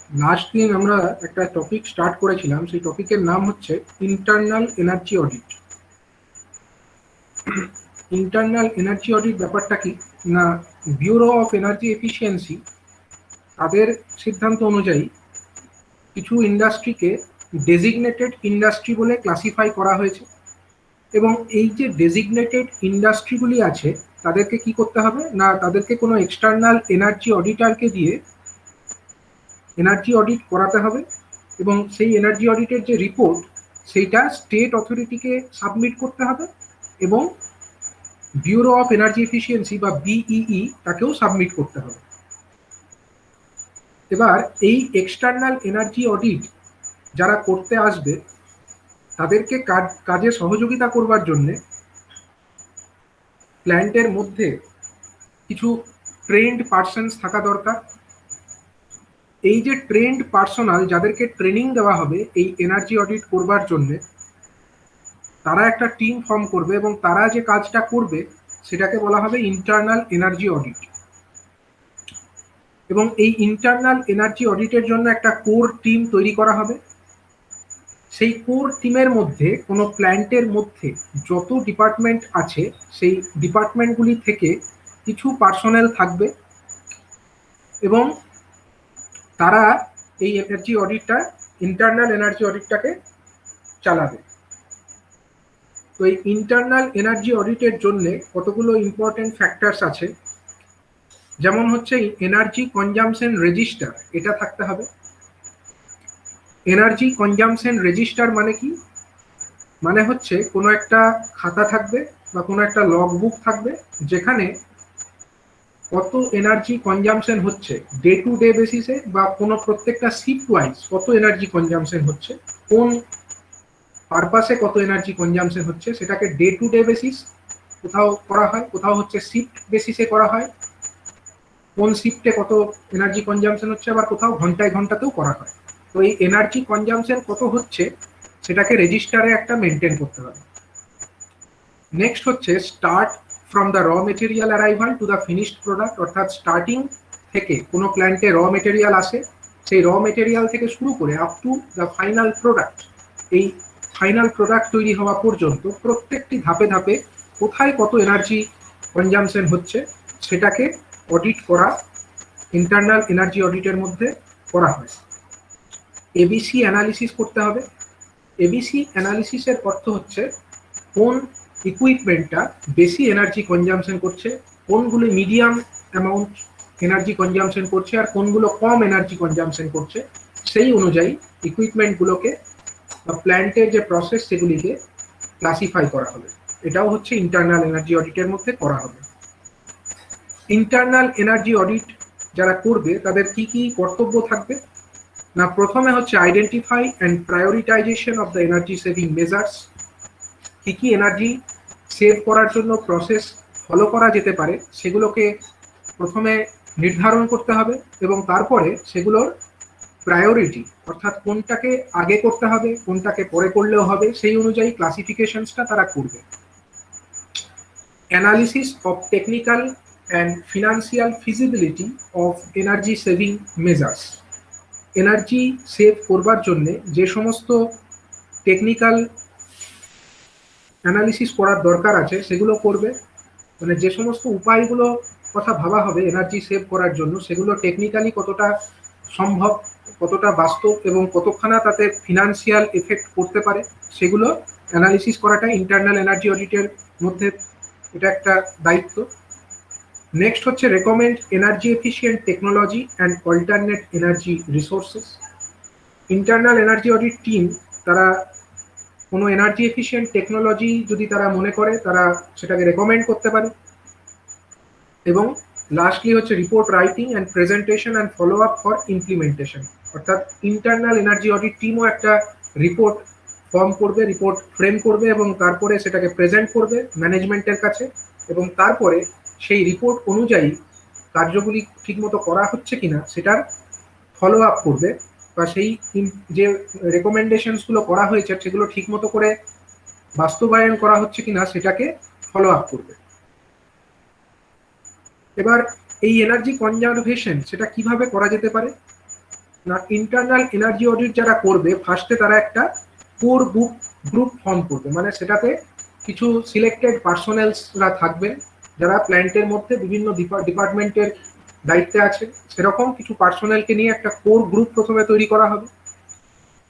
Last দিন আমরা একটা টপিক স্টার্ট করেছিলাম, সেই টপিকের নাম হচ্ছে internal energy audit. Internal energy audit ব্যাপারটা কি না, ব্যুরো অফ এনার্জি এফিসিয়েন্সি তাদের সিদ্ধান্ত অনুযায়ী কিছু ইন্ডাস্ট্রিকে ডেজিগনেটেড ইন্ডাস্ট্রি বলে ক্লাসিফাই করা হয়েছে, এবং এই যে ডেজিগনেটেড ইন্ডাস্ট্রিগুলি আছে তাদেরকে কি করতে হবে না, তাদেরকে কোনো এক্সটার্নাল এনার্জি অডিটারকে দিয়ে এনার্জি অডিট করাতে হবে, এবং সেই এনার্জি অডিটের যে রিপোর্ট সেইটা স্টেট অথরিটিকে সাবমিট করতে হবে, এবং ব্যুরো অফ এনার্জি এফিসিয়েন্সি বা বিইই তাকেও সাবমিট করতে হবে। এবার এই এক্সটার্নাল এনার্জি অডিট যারা করতে আসবে তাদেরকে কাজে সহযোগিতা করবার জন্যে প্ল্যান্টের মধ্যে কিছু ট্রেন্ড পার্সনস থাকা দরকার। এই যে ট্রেন্ড পার্সোনাল যাদেরকে ট্রেনিং দেওয়া হবে এই এনার্জি অডিট করবার জন্যে, তারা একটা টিম ফর্ম করবে এবং তারা যে কাজটা করবে সেটাকে বলা হবে ইন্টারনাল এনার্জি অডিট। এবং এই ইন্টারনাল এনার্জি অডিটের জন্য একটা কোর টিম তৈরি করা হবে। সেই কোর টিমের মধ্যে কোনো প্ল্যান্টের মধ্যে যত ডিপার্টমেন্ট আছে সেই ডিপার্টমেন্টগুলি থেকে কিছু পার্সোনেল থাকবে, এবং তারা এই এনার্জি অডিটটা ইন্টারনাল এনার্জি অডিটটাকে চালাবে। তো এই ইন্টারনাল এনার্জি অডিটের জন্য কতগুলো ইম্পর্টেন্ট ফ্যাক্টরস আছে, যেমন হচ্ছে এনার্জি কনজামশন রেজিস্টার, এটা থাকতে হবে। এনার্জি কনজামশন রেজিস্টার মানে কি, মানে হচ্ছে কোনো একটা খাতা থাকবে বা কোনো একটা লগ বুক থাকবে যেখানে কত এনার্জি কনজামশন হচ্ছে ডে টু ডে বেসিসে, বা কোনো প্রত্যেকটা শিফট ওয়াইজ কত এনার্জি কনজামশন হচ্ছে, কোন পারপাসে কত এনার্জি কনজামশন হচ্ছে, সেটাকে ডে টু ডে বেসিস কোথাও করা হয়, কোথাও হচ্ছে শিফট বেসিসে করা হয়, কোন শিফটে কত এনার্জি কনজামশন হচ্ছে, আবার কোথাও ঘন্টায় ঘন্টাতেও করা হয়। তো এই এনার্জি কনজামশন কত হচ্ছে সেটাকে রেজিস্টারে একটা মেনটেন করতে হবে। নেক্সট হচ্ছে স্টার্ট ফ্রম দ্য র material arrival to the finished product, অর্থাৎ স্টার্টিং থেকে কোনো প্ল্যান্টে র মেটেরিয়াল আসে, সেই র মেটেরিয়াল থেকে শুরু করে up to the final product, এই ফাইনাল প্রোডাক্ট তৈরি হওয়া পর্যন্ত প্রত্যেকটি ধাপে ধাপে কোথায় কত এনার্জি কনজামশন হচ্ছে সেটাকে অডিট করা ইন্টারনাল এনার্জি অডিটের মধ্যে করা হয়। এবিসি অ্যানালিসিস করতে হবে। এবিসি অ্যানালিসিসের অর্থ হচ্ছে কোন ইকুইপমেন্টটা বেশি এনার্জি কনজামশন করছে, কোনগুলো মিডিয়াম অ্যামাউন্ট এনার্জি কনজামশন করছে, আর কোনগুলো কম এনার্জি কনজামশন করছে, সেই অনুযায়ী ইকুইপমেন্টগুলোকে বা প্ল্যান্টের যে প্রসেস সেগুলিকে ক্লাসিফাই করা হবে। এটাও হচ্ছে ইন্টারনাল এনার্জি অডিটের মধ্যে করা হবে। ইন্টারনাল এনার্জি অডিট যারা করবে তাদের কি কি কর্তব্য থাকবে না, প্রথমে হচ্ছে identify and prioritization of the energy saving measures. কি কি এনার্জি সেভ করার জন্য প্রসেস ফলো করা যেতে পারে সেগুলোকে প্রথমে নির্ধারণ করতে হবে, এবং তারপরে সেগুলোর প্রায়োরিটি অর্থাৎ কোনটাকে আগে করতে হবে কোনটাকে পরে করলেও হবে সেই অনুযায়ী ক্লাসিফিকেশনসটা তারা করবে। Analysis of technical and financial feasibility of energy saving measures. Energy save করবার জন্য যে সমস্ত টেকনিক্যাল অ্যানালিসিস করার দরকার আছে সেগুলো করবে, মানে যে সমস্ত উপায়গুলো কথা ভাবা হবে এনার্জি সেভ করার জন্য সেগুলো টেকনিক্যালি কতটা সম্ভব, কতটা বাস্তব, এবং কতখানা তাতে ফিনান্সিয়াল এফেক্ট করতে পারে সেগুলো অ্যানালিসিস করাটা ইন্টারনাল এনার্জি অডিটের মধ্যে এটা একটা দায়িত্ব। নেক্সট হচ্ছে recommend energy efficient technology and alternate energy resources. Internal energy audit team তারা কোনো এনার্জি এফিশিয়েন্ট টেকনোলজি যদি তারা মনে করে তারা সেটাকে রেকমেন্ড করতে পারে। এবং লাস্টলি হচ্ছে report writing and presentation and follow up for implementation, অর্থাৎ ইন্টারনাল এনার্জি অডিট টিমও একটা রিপোর্ট ফর্ম করবে, রিপোর্ট ফ্রেম করবে, এবং তারপরে সেটাকে প্রেজেন্ট করবে ম্যানেজমেন্টের কাছে, এবং তারপরে সেই রিপোর্ট অনুযায়ী কার্যগুলি ঠিকমতো করা হচ্ছে কিনা সেটার ফলো আপ করবে, বা সেই যে রেকমেন্ডেশনসগুলো করা হয়েছে সেগুলো ঠিকমতো করে বাস্তবায়ন করা হচ্ছে কিনা সেটাকে ফলো আপ করবে। এবার এই এনার্জি কনজারভেশন সেটা কিভাবে করা যেতে পারে না, ইন্টারনাল এনার্জি অডিট যারা করবে ফার্স্টে তারা একটা কোর গ্রুপ ফর্ম করবে, মানে সেটাতে কিছু সিলেক্টেড পার্সোনেলসরা থাকবেন যারা প্ল্যান্টের মধ্যে বিভিন্ন ডিপার্টমেন্টের দায়িত্বে আছে, সেরকম কিছু পার্সোনেলকে নিয়ে একটা কোর গ্রুপ প্রথমে তৈরি করা হবে।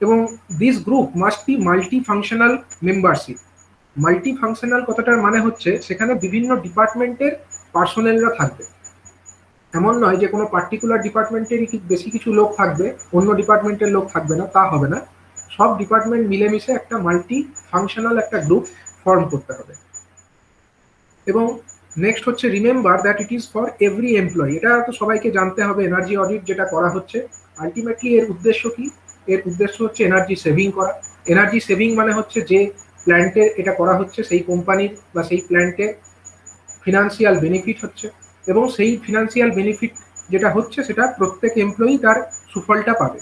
এবং this group must be multi functional membership. Multi functional কথাটার মানে হচ্ছে সেখানে বিভিন্ন ডিপার্টমেন্টের পার্সোনেলরা থাকবে। এমন নয় যে কোনো পার্টিকুলার ডিপার্টমেন্টেরই বেশি কিছু লোক থাকবে, অন্য ডিপার্টমেন্টের লোক থাকবে না, তা হবে না। সব ডিপার্টমেন্ট মিলেমিশে একটা মাল্টি ফাংশনাল একটা গ্রুপ ফর্ম করতে হবে। এবং নেক্সট হচ্ছে remember that it is for every employee. এটা তো সবাইকে জানতে হবে, এনার্জি অডিট যেটা করা হচ্ছে আলটিমেটলি এর উদ্দেশ্য কি? এর উদ্দেশ্য হচ্ছে এনার্জি সেভিং করা। এনার্জি সেভিং মানে হচ্ছে যে প্ল্যান্টে এটা করা হচ্ছে সেই কোম্পানির বা সেই প্ল্যান্টে ফিনান্সিয়াল বেনিফিট হচ্ছে, এবং সেই ফিনান্সিয়াল বেনিফিট যেটা হচ্ছে সেটা প্রত্যেক এমপ্লয়ি তার সুফলটা পাবে।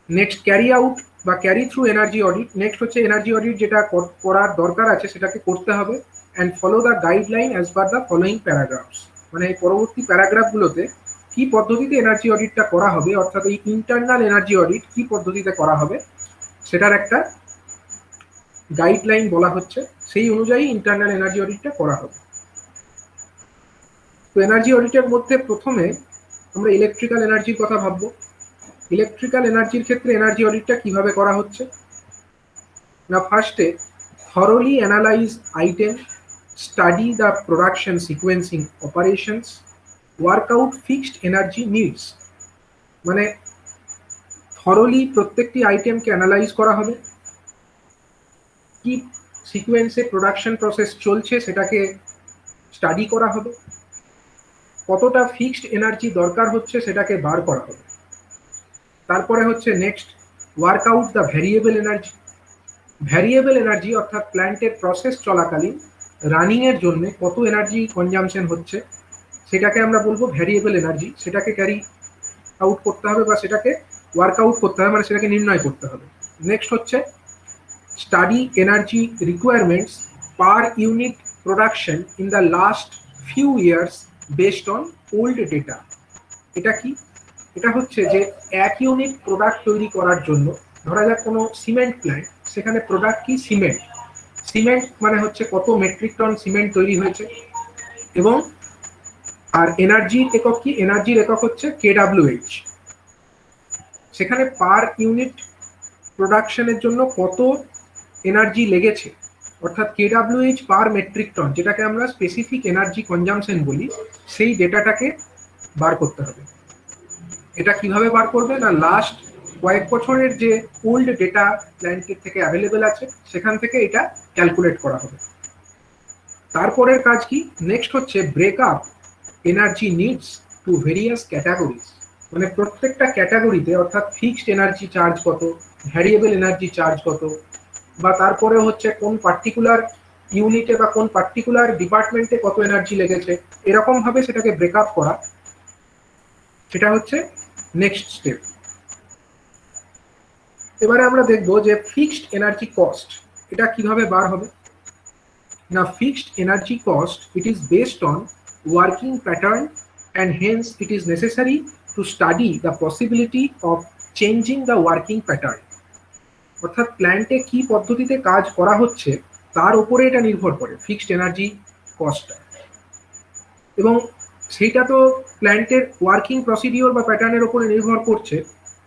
নেক্সট ক্যারি আউট বা carry through energy audit. Next হচ্ছে এনার্জি অডিট যেটা করার দরকার আছে সেটাকে করতে হবে and follow the guideline as per the following paragraphs. মানে এই পরবর্তী প্যারাগ্রাফগুলোতে কি পদ্ধতিতে এনার্জি অডিটটা করা হবে, অর্থাৎ এই ইন্টারনাল এনার্জি অডিট কি পদ্ধতিতে করা হবে সেটার একটা গাইডলাইন বলা হচ্ছে, সেই অনুযায়ী ইন্টারনাল এনার্জি অডিটটা করা হবে। তো এনার্জি অডিটের মধ্যে প্রথমে আমরা ইলেকট্রিক্যাল এনার্জির কথা ভাববো। ইলেকট্রিক্যাল এনার্জির ক্ষেত্রে এনার্জি অডিটটা কিভাবে করা হচ্ছে না, ফার্স্টে thoroughly analyse item, study the production sequencing operations, work out fixed energy needs. মানে থরলি প্রত্যেকটি আইটেমকে অ্যানালাইজ করা হবে, কি সিকোয়েন্সে প্রোডাকশন প্রসেস চলছে সেটাকে স্টাডি করা হবে, কতটা ফিক্সড এনার্জি দরকার হচ্ছে সেটাকে বার করা হবে। তারপরে হচ্ছে next work out the variable energy. Variable energy অর্থাৎ প্ল্যান্টের প্রসেস চলাকালীন রানিং এর জন্য কত এনার্জি কনজামশন হচ্ছে সেটাকে আমরা বলবো ভ্যারিয়েবল এনার্জি। সেটাকে ক্যারি আউট করতে হবে বা সেটাকে ওয়ার্ক আউট করতে হবে, মানে সেটাকে নির্ণয় করতে হবে। নেক্সট হচ্ছে study energy requirements per unit production in the last few years based on old data. এটা কি? এটা হচ্ছে যে এক ইউনিট প্রোডাক্ট তৈরি করার জন্য, ধরা যাক কোনো সিমেন্ট প্ল্যান্ট, সেখানে প্রোডাক্ট কি সিমেন্ট, সিমেন্ট মানে হচ্ছে কত মেট্রিক টন সিমেন্ট তৈরি হয়েছে, এবং আর এনার্জির একক কি, এনার্জির একক হচ্ছে কেডব্লিউএইচ। সেখানে পার ইউনিট প্রোডাকশনের জন্য কত এনার্জি লেগেছে, অর্থাৎ কেডব্লিউএইচ পার মেট্রিক টন, যেটাকে আমরা স্পেসিফিক এনার্জি কনজামশন বলি, সেই ডেটাটাকে বার করতে হবে। এটা কিভাবে বার করবে না, লাস্ট কয়েক বছরের যে ওল্ড ডেটা প্ল্যান্টের থেকে অ্যাভেলেবেল আছে সেখান থেকে এটা ক্যালকুলেট করা হবে। তারপরের কাজ কি, নেক্সট হচ্ছে breakup energy needs to various categories. মানে প্রত্যেকটা ক্যাটাগরিতে অর্থাৎ ফিক্সড এনার্জি চার্জ কত, ভ্যারিয়েবল এনার্জি চার্জ কত, বা তারপরে হচ্ছে কোন পার্টিকুলার ইউনিটে বা কোন পার্টিকুলার ডিপার্টমেন্টে কত এনার্জি লেগেছে, এরকম ভাবে সেটাকে ব্রেকআপ করা, সেটা হচ্ছে নেক্সট স্টেপ। এবারে আমরা দেখব যে ফিক্সড এনার্জি কস্ট এটা কিভাবে বার হবে না। Fixed energy cost it is based on working pattern and hence it is necessary to study the possibility of changing the working pattern. অর্থাৎ প্ল্যান্টে কি পদ্ধতিতে কাজ করা হচ্ছে তার উপরে এটা নির্ভর করে ফিক্সড এনার্জি কস্টটা, এবং সেইটা তো প্ল্যান্টের ওয়ার্কিং প্রসিডিওর বা প্যাটার্নের উপরে নির্ভর করছে।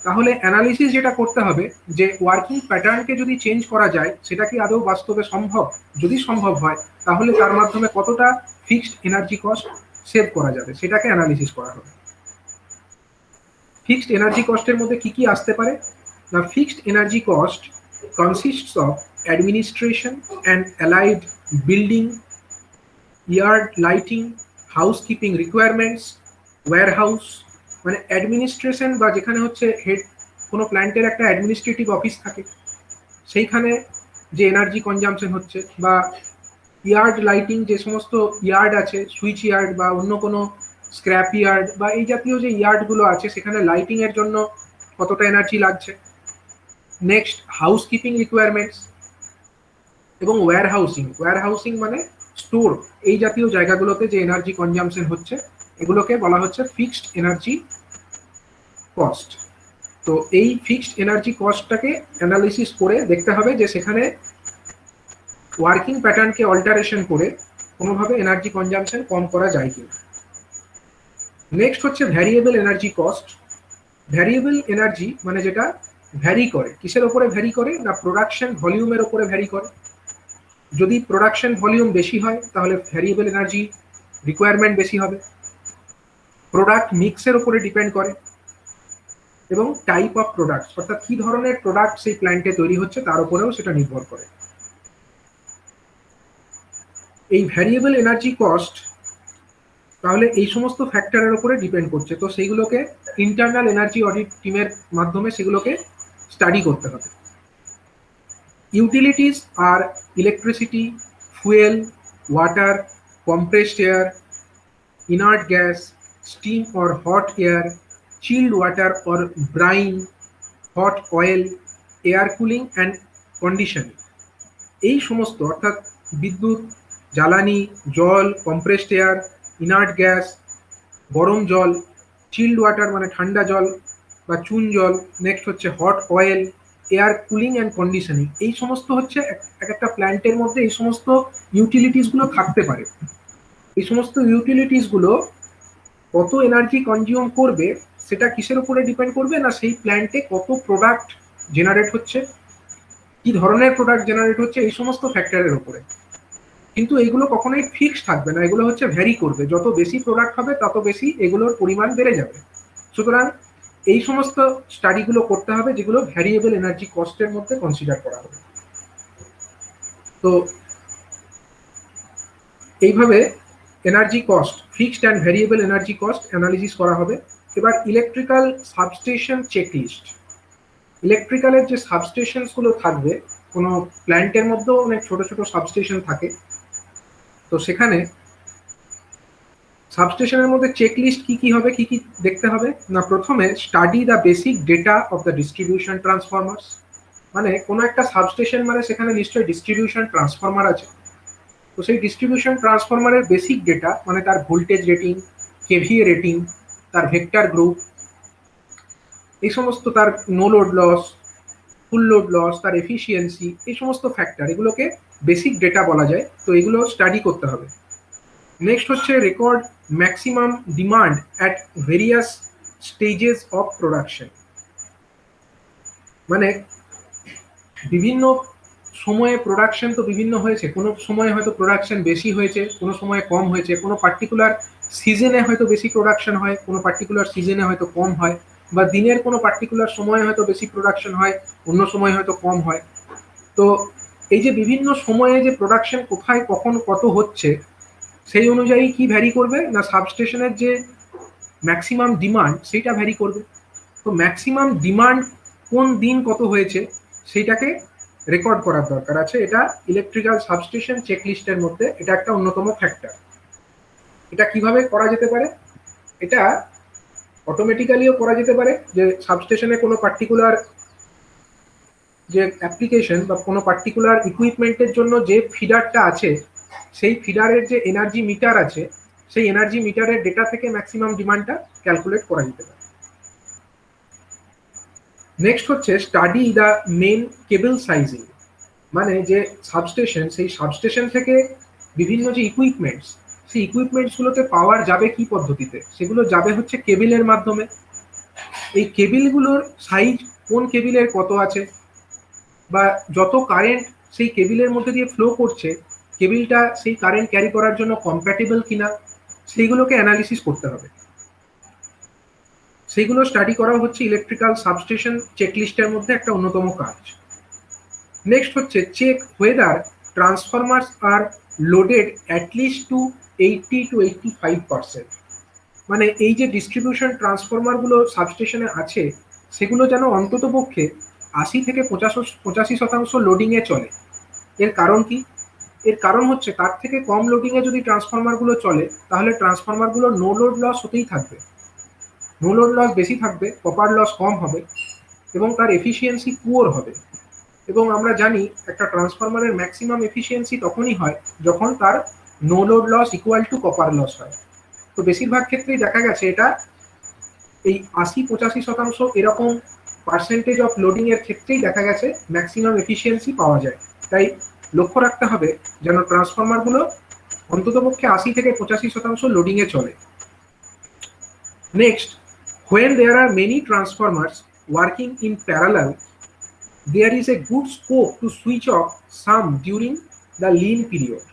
তাহলে অ্যানালিসিস যেটা করতে হবে যে ওয়ার্কিং প্যাটার্নকে যদি চেঞ্জ করা যায় সেটা কি আদৌ বাস্তবে সম্ভব, যদি সম্ভব হয় তাহলে তার মাধ্যমে কতটা ফিক্সড এনার্জি কস্ট সেভ করা যাবে সেটাকে অ্যানালিসিস করা হবে। ফিক্সড এনার্জি কস্টের মধ্যে কি কি আসতে পারে না, fixed energy cost consists of administration and allied building, yard lighting, housekeeping requirements, warehouse. মানে অ্যাডমিনিস্ট্রেশন বা যেখানে হচ্ছে হেড, কোনো প্ল্যান্টের একটা অ্যাডমিনিস্ট্রেটিভ অফিস থাকে সেইখানে যে এনার্জি কনজামশন হচ্ছে, বা ইয়ার্ড লাইটিং, যে সমস্ত ইয়ার্ড আছে সুইচ ইয়ার্ড বা অন্য কোনো স্ক্র্যাপ ইয়ার্ড বা এই জাতীয় যে ইয়ার্ডগুলো আছে সেখানে লাইটিং এর জন্য কতটা এনার্জি লাগছে। নেক্সট হাউসকিপিং রিকোয়ারমেন্টস এবং ওয়্যারহাউসিং। ওয়্যারহাউসিং মানে স্টোর, এই জাতীয় জায়গাগুলোতে যে এনার্জি কনজামশন হচ্ছে এগুলোকে বলা হচ্ছে ফিক্সড এনার্জি কস্ট। তো এই ফিক্সড এনার্জি কস্টটাকে অ্যানালিসিস করে দেখতে হবে যে সেখানে ওয়ার্কিং প্যাটার্নকে অল্টারেশন করে কোনোভাবে এনার্জি কনজাম্পশন কম করা যায় কিনা। নেক্সট হচ্ছে variable energy cost. Variable energy মানে যেটা ভ্যারি করে, কিসের ওপরে ভ্যারি করে না প্রোডাকশন ভলিউমের ওপরে ভ্যারি করে। যদি প্রোডাকশন ভলিউম বেশি হয় তাহলে ভ্যারিয়েবল এনার্জি রিকোয়ারমেন্ট বেশি হবে। প্রোডাক্ট মিক্সের উপরে ডিপেন্ড করে এবং টাইপ অফ প্রোডাক্ট অর্থাৎ কি ধরনের প্রোডাক্ট সেই প্ল্যান্টে তৈরি হচ্ছে তার উপরেও সেটা নির্ভর করে। এই ভ্যারিয়েবল এনার্জি কস্ট তাহলে এই সমস্ত ফ্যাক্টরের উপরে ডিপেন্ড করছে, তো সেইগুলোকে ইন্টারনাল এনার্জি অডিট টিমের মাধ্যমে সেগুলোকে স্টাডি করতে হবে। ইউটিলিটিস আর electricity, fuel, water, compressed air, inert gas, steam or hot air, chilled water or brine, hot oil, air cooling and conditioning। এই সমস্ত অর্থাৎ বিদ্যুৎ, জ্বালানি, জল, কম্প্রেসড এয়ার, ইনার্ট গ্যাস, গরম জল, চিল্ড ওয়াটার মানে ঠান্ডা জল বা চুন জল, নেক্সট হচ্ছে hot oil, air cooling and conditioning. এই সমস্ত হচ্ছে এক একটা প্ল্যান্টের মধ্যে এই সমস্ত ইউটিলিটিসগুলো থাকতে পারে। এই সমস্ত ইউটিলিটিসগুলো কত এনার্জি কনজিউম করবে সেটা কিসের উপরে ডিপেন্ড করবে না সেই প্ল্যান্টে কত প্রোডাক্ট জেনারেট হচ্ছে, কি ধরনের প্রোডাক্ট জেনারেট হচ্ছে, এই সমস্ত ফ্যাক্টরের উপরে। কিন্তু এগুলো কখনোই ফিক্সড থাকবে না, এগুলো হচ্ছে ভ্যারি করবে। যত বেশি প্রোডাক্ট হবে তত বেশি এগুলোর পরিমাণ বেড়ে যাবে। সুতরাং এই সমস্ত স্টাডিগুলো করতে হবে যেগুলো ভ্যারিয়েবল এনার্জি কস্টের মধ্যে কনসিডার করা হবে। তো এইভাবে energy cost, fixed and variable energy cost analysis করা হবে। এবার ইলেকট্রিক্যাল সাবস্টেশন চেকলিস্ট। ইলেকট্রিক্যালের যে সাবস্টেশনসগুলো থাকবে, কোনো প্ল্যান্টের মধ্যেও অনেক ছোট ছোট সাবস্টেশন থাকে, তো সেখানে সাবস্টেশনের মধ্যে চেকলিস্ট কি কি হবে, কি কি দেখতে হবে না প্রথমে study the basic data of the distribution Transformers. মানে কোনো একটা সাবস্টেশন মানে সেখানে নিশ্চয়ই ডিস্ট্রিবিউশন ট্রান্সফরমার আছে, তো সেই ডিস্ট্রিবিউশন ট্রান্সফরমারের বেসিক ডেটা মানে তার ভোল্টেজ রেটিং, কেভিএ রেটিং, তার ভেক্টর গ্রুপ, এই সমস্ত, তার no load loss, full load loss, তার এফিসিয়েন্সি, এই সমস্ত ফ্যাক্টর, এগুলোকে বেসিক ডেটা বলা যায়। তো এগুলো স্টাডি করতে হবে। নেক্সট হচ্ছে record maximum demand at various stages of production. মানে বিভিন্ন সময়ে প্রোডাকশন তো বিভিন্ন হয়েছে, কোনো সময় হয়তো প্রোডাকশন বেশি হয়েছে, কোনো সময় কম হয়েছে, কোনো পার্টিকুলার সিজনে হয়তো বেশি প্রোডাকশন হয়, কোনো পার্টিকুলার সিজনে হয়তো কম হয়, বা দিনের কোনো পার্টিকুলার সময়ে হয়তো বেশি প্রোডাকশন হয়, অন্য সময় হয়তো কম হয়। তো এই যে বিভিন্ন সময়ে যে প্রোডাকশন কোথায় কখন কত হচ্ছে সেই অনুযায়ী কি ভ্যারি করবে না সাবস্টেশনের যে ম্যাক্সিমাম ডিমান্ড সেইটা ভ্যারি করবে। তো ম্যাক্সিমাম ডিমান্ড কোন দিন কত হয়েছে সেইটাকে রেকর্ড করার দরকার আছে। এটা ইলেকট্রিক্যাল সাবস্টেশন চেকলিস্টের মধ্যে এটা একটা অন্যতম ফ্যাক্টর। এটা কিভাবে করা যেতে পারে? এটা অটোমেটিক্যালিও করা যেতে পারে, যে সাবস্টেশনে কোনো পার্টিকুলার যে অ্যাপ্লিকেশন বা কোনো পার্টিকুলার ইকুইপমেন্টের জন্য যে ফিডারটা আছে সেই ফিডারের যে এনার্জি মিটার আছে সেই এনার্জি মিটারের ডেটা থেকে ম্যাক্সিমাম ডিমান্ডটা ক্যালকুলেট করা যেতে পারে। নেক্সট হচ্ছে study the main cable sizing. মানে যে সাবস্টেশন, সেই সাবস্টেশন থেকে বিভিন্ন যে ইকুইপমেন্টস, সেই ইকুইপমেন্টসগুলোতে পাওয়ার যাবে কি পদ্ধতিতে, সেগুলো যাবে হচ্ছে কেবিলের মাধ্যমে। এই কেবিলগুলোর সাইজ, কোন কেবিলের কত আছে, বা যত কারেন্ট সেই কেবিলের মধ্যে দিয়ে ফ্লো করছে কেবিলটা সেই কারেন্ট ক্যারি করার জন্য কম্প্যাটেবল কিনা, সেইগুলোকে অ্যানালিসিস করতে হবে। সেইগুলো স্টাডি করা হচ্ছে ইলেকট্রিক্যাল সাবস্টেশন চেকলিস্টের মধ্যে একটা অন্যতম কাজ। নেক্সট হচ্ছে check whether transformers are loaded at least to 80 to 85%। মানে এই যে ডিস্ট্রিবিউশন ট্রান্সফরমারগুলো সাবস্টেশনে আছে সেগুলো যেন অন্তত পক্ষে 80 থেকে 85% লোডিংয়ে চলে। এর কারণ কি? এর কারণ হচ্ছে তার থেকে কম লোডিংয়ে যদি ট্রান্সফরমারগুলো চলে তাহলে ট্রান্সফরমারগুলো নো লোড লস হতেই থাকবে। নো লোড লস বেশি থাকবে, কপার লস কম হবে এবং তার এফিসিয়েন্সি পুয়ার হবে। এবং আমরা জানি একটা ট্রান্সফরমারের ম্যাক্সিমাম এফিসিয়েন্সি তখনই হয় যখন তার no load loss equal to copper loss হয়। তো বেশিরভাগ ক্ষেত্রেই দেখা গেছে এটা এই ৮০-৮৫% এরকম পার্সেন্টেজ অফ লোডিং এর ক্ষেত্রেই দেখা গেছে ম্যাক্সিমাম এফিসিয়েন্সি পাওয়া যায়। তাই লক্ষ্য রাখতে হবে যেন ট্রান্সফরমারগুলো অন্ততপক্ষে ৮০-৮৫% লোডিং এ চলে। Next, when there are many transformers working in parallel, there is a good scope to switch off some during the lean period.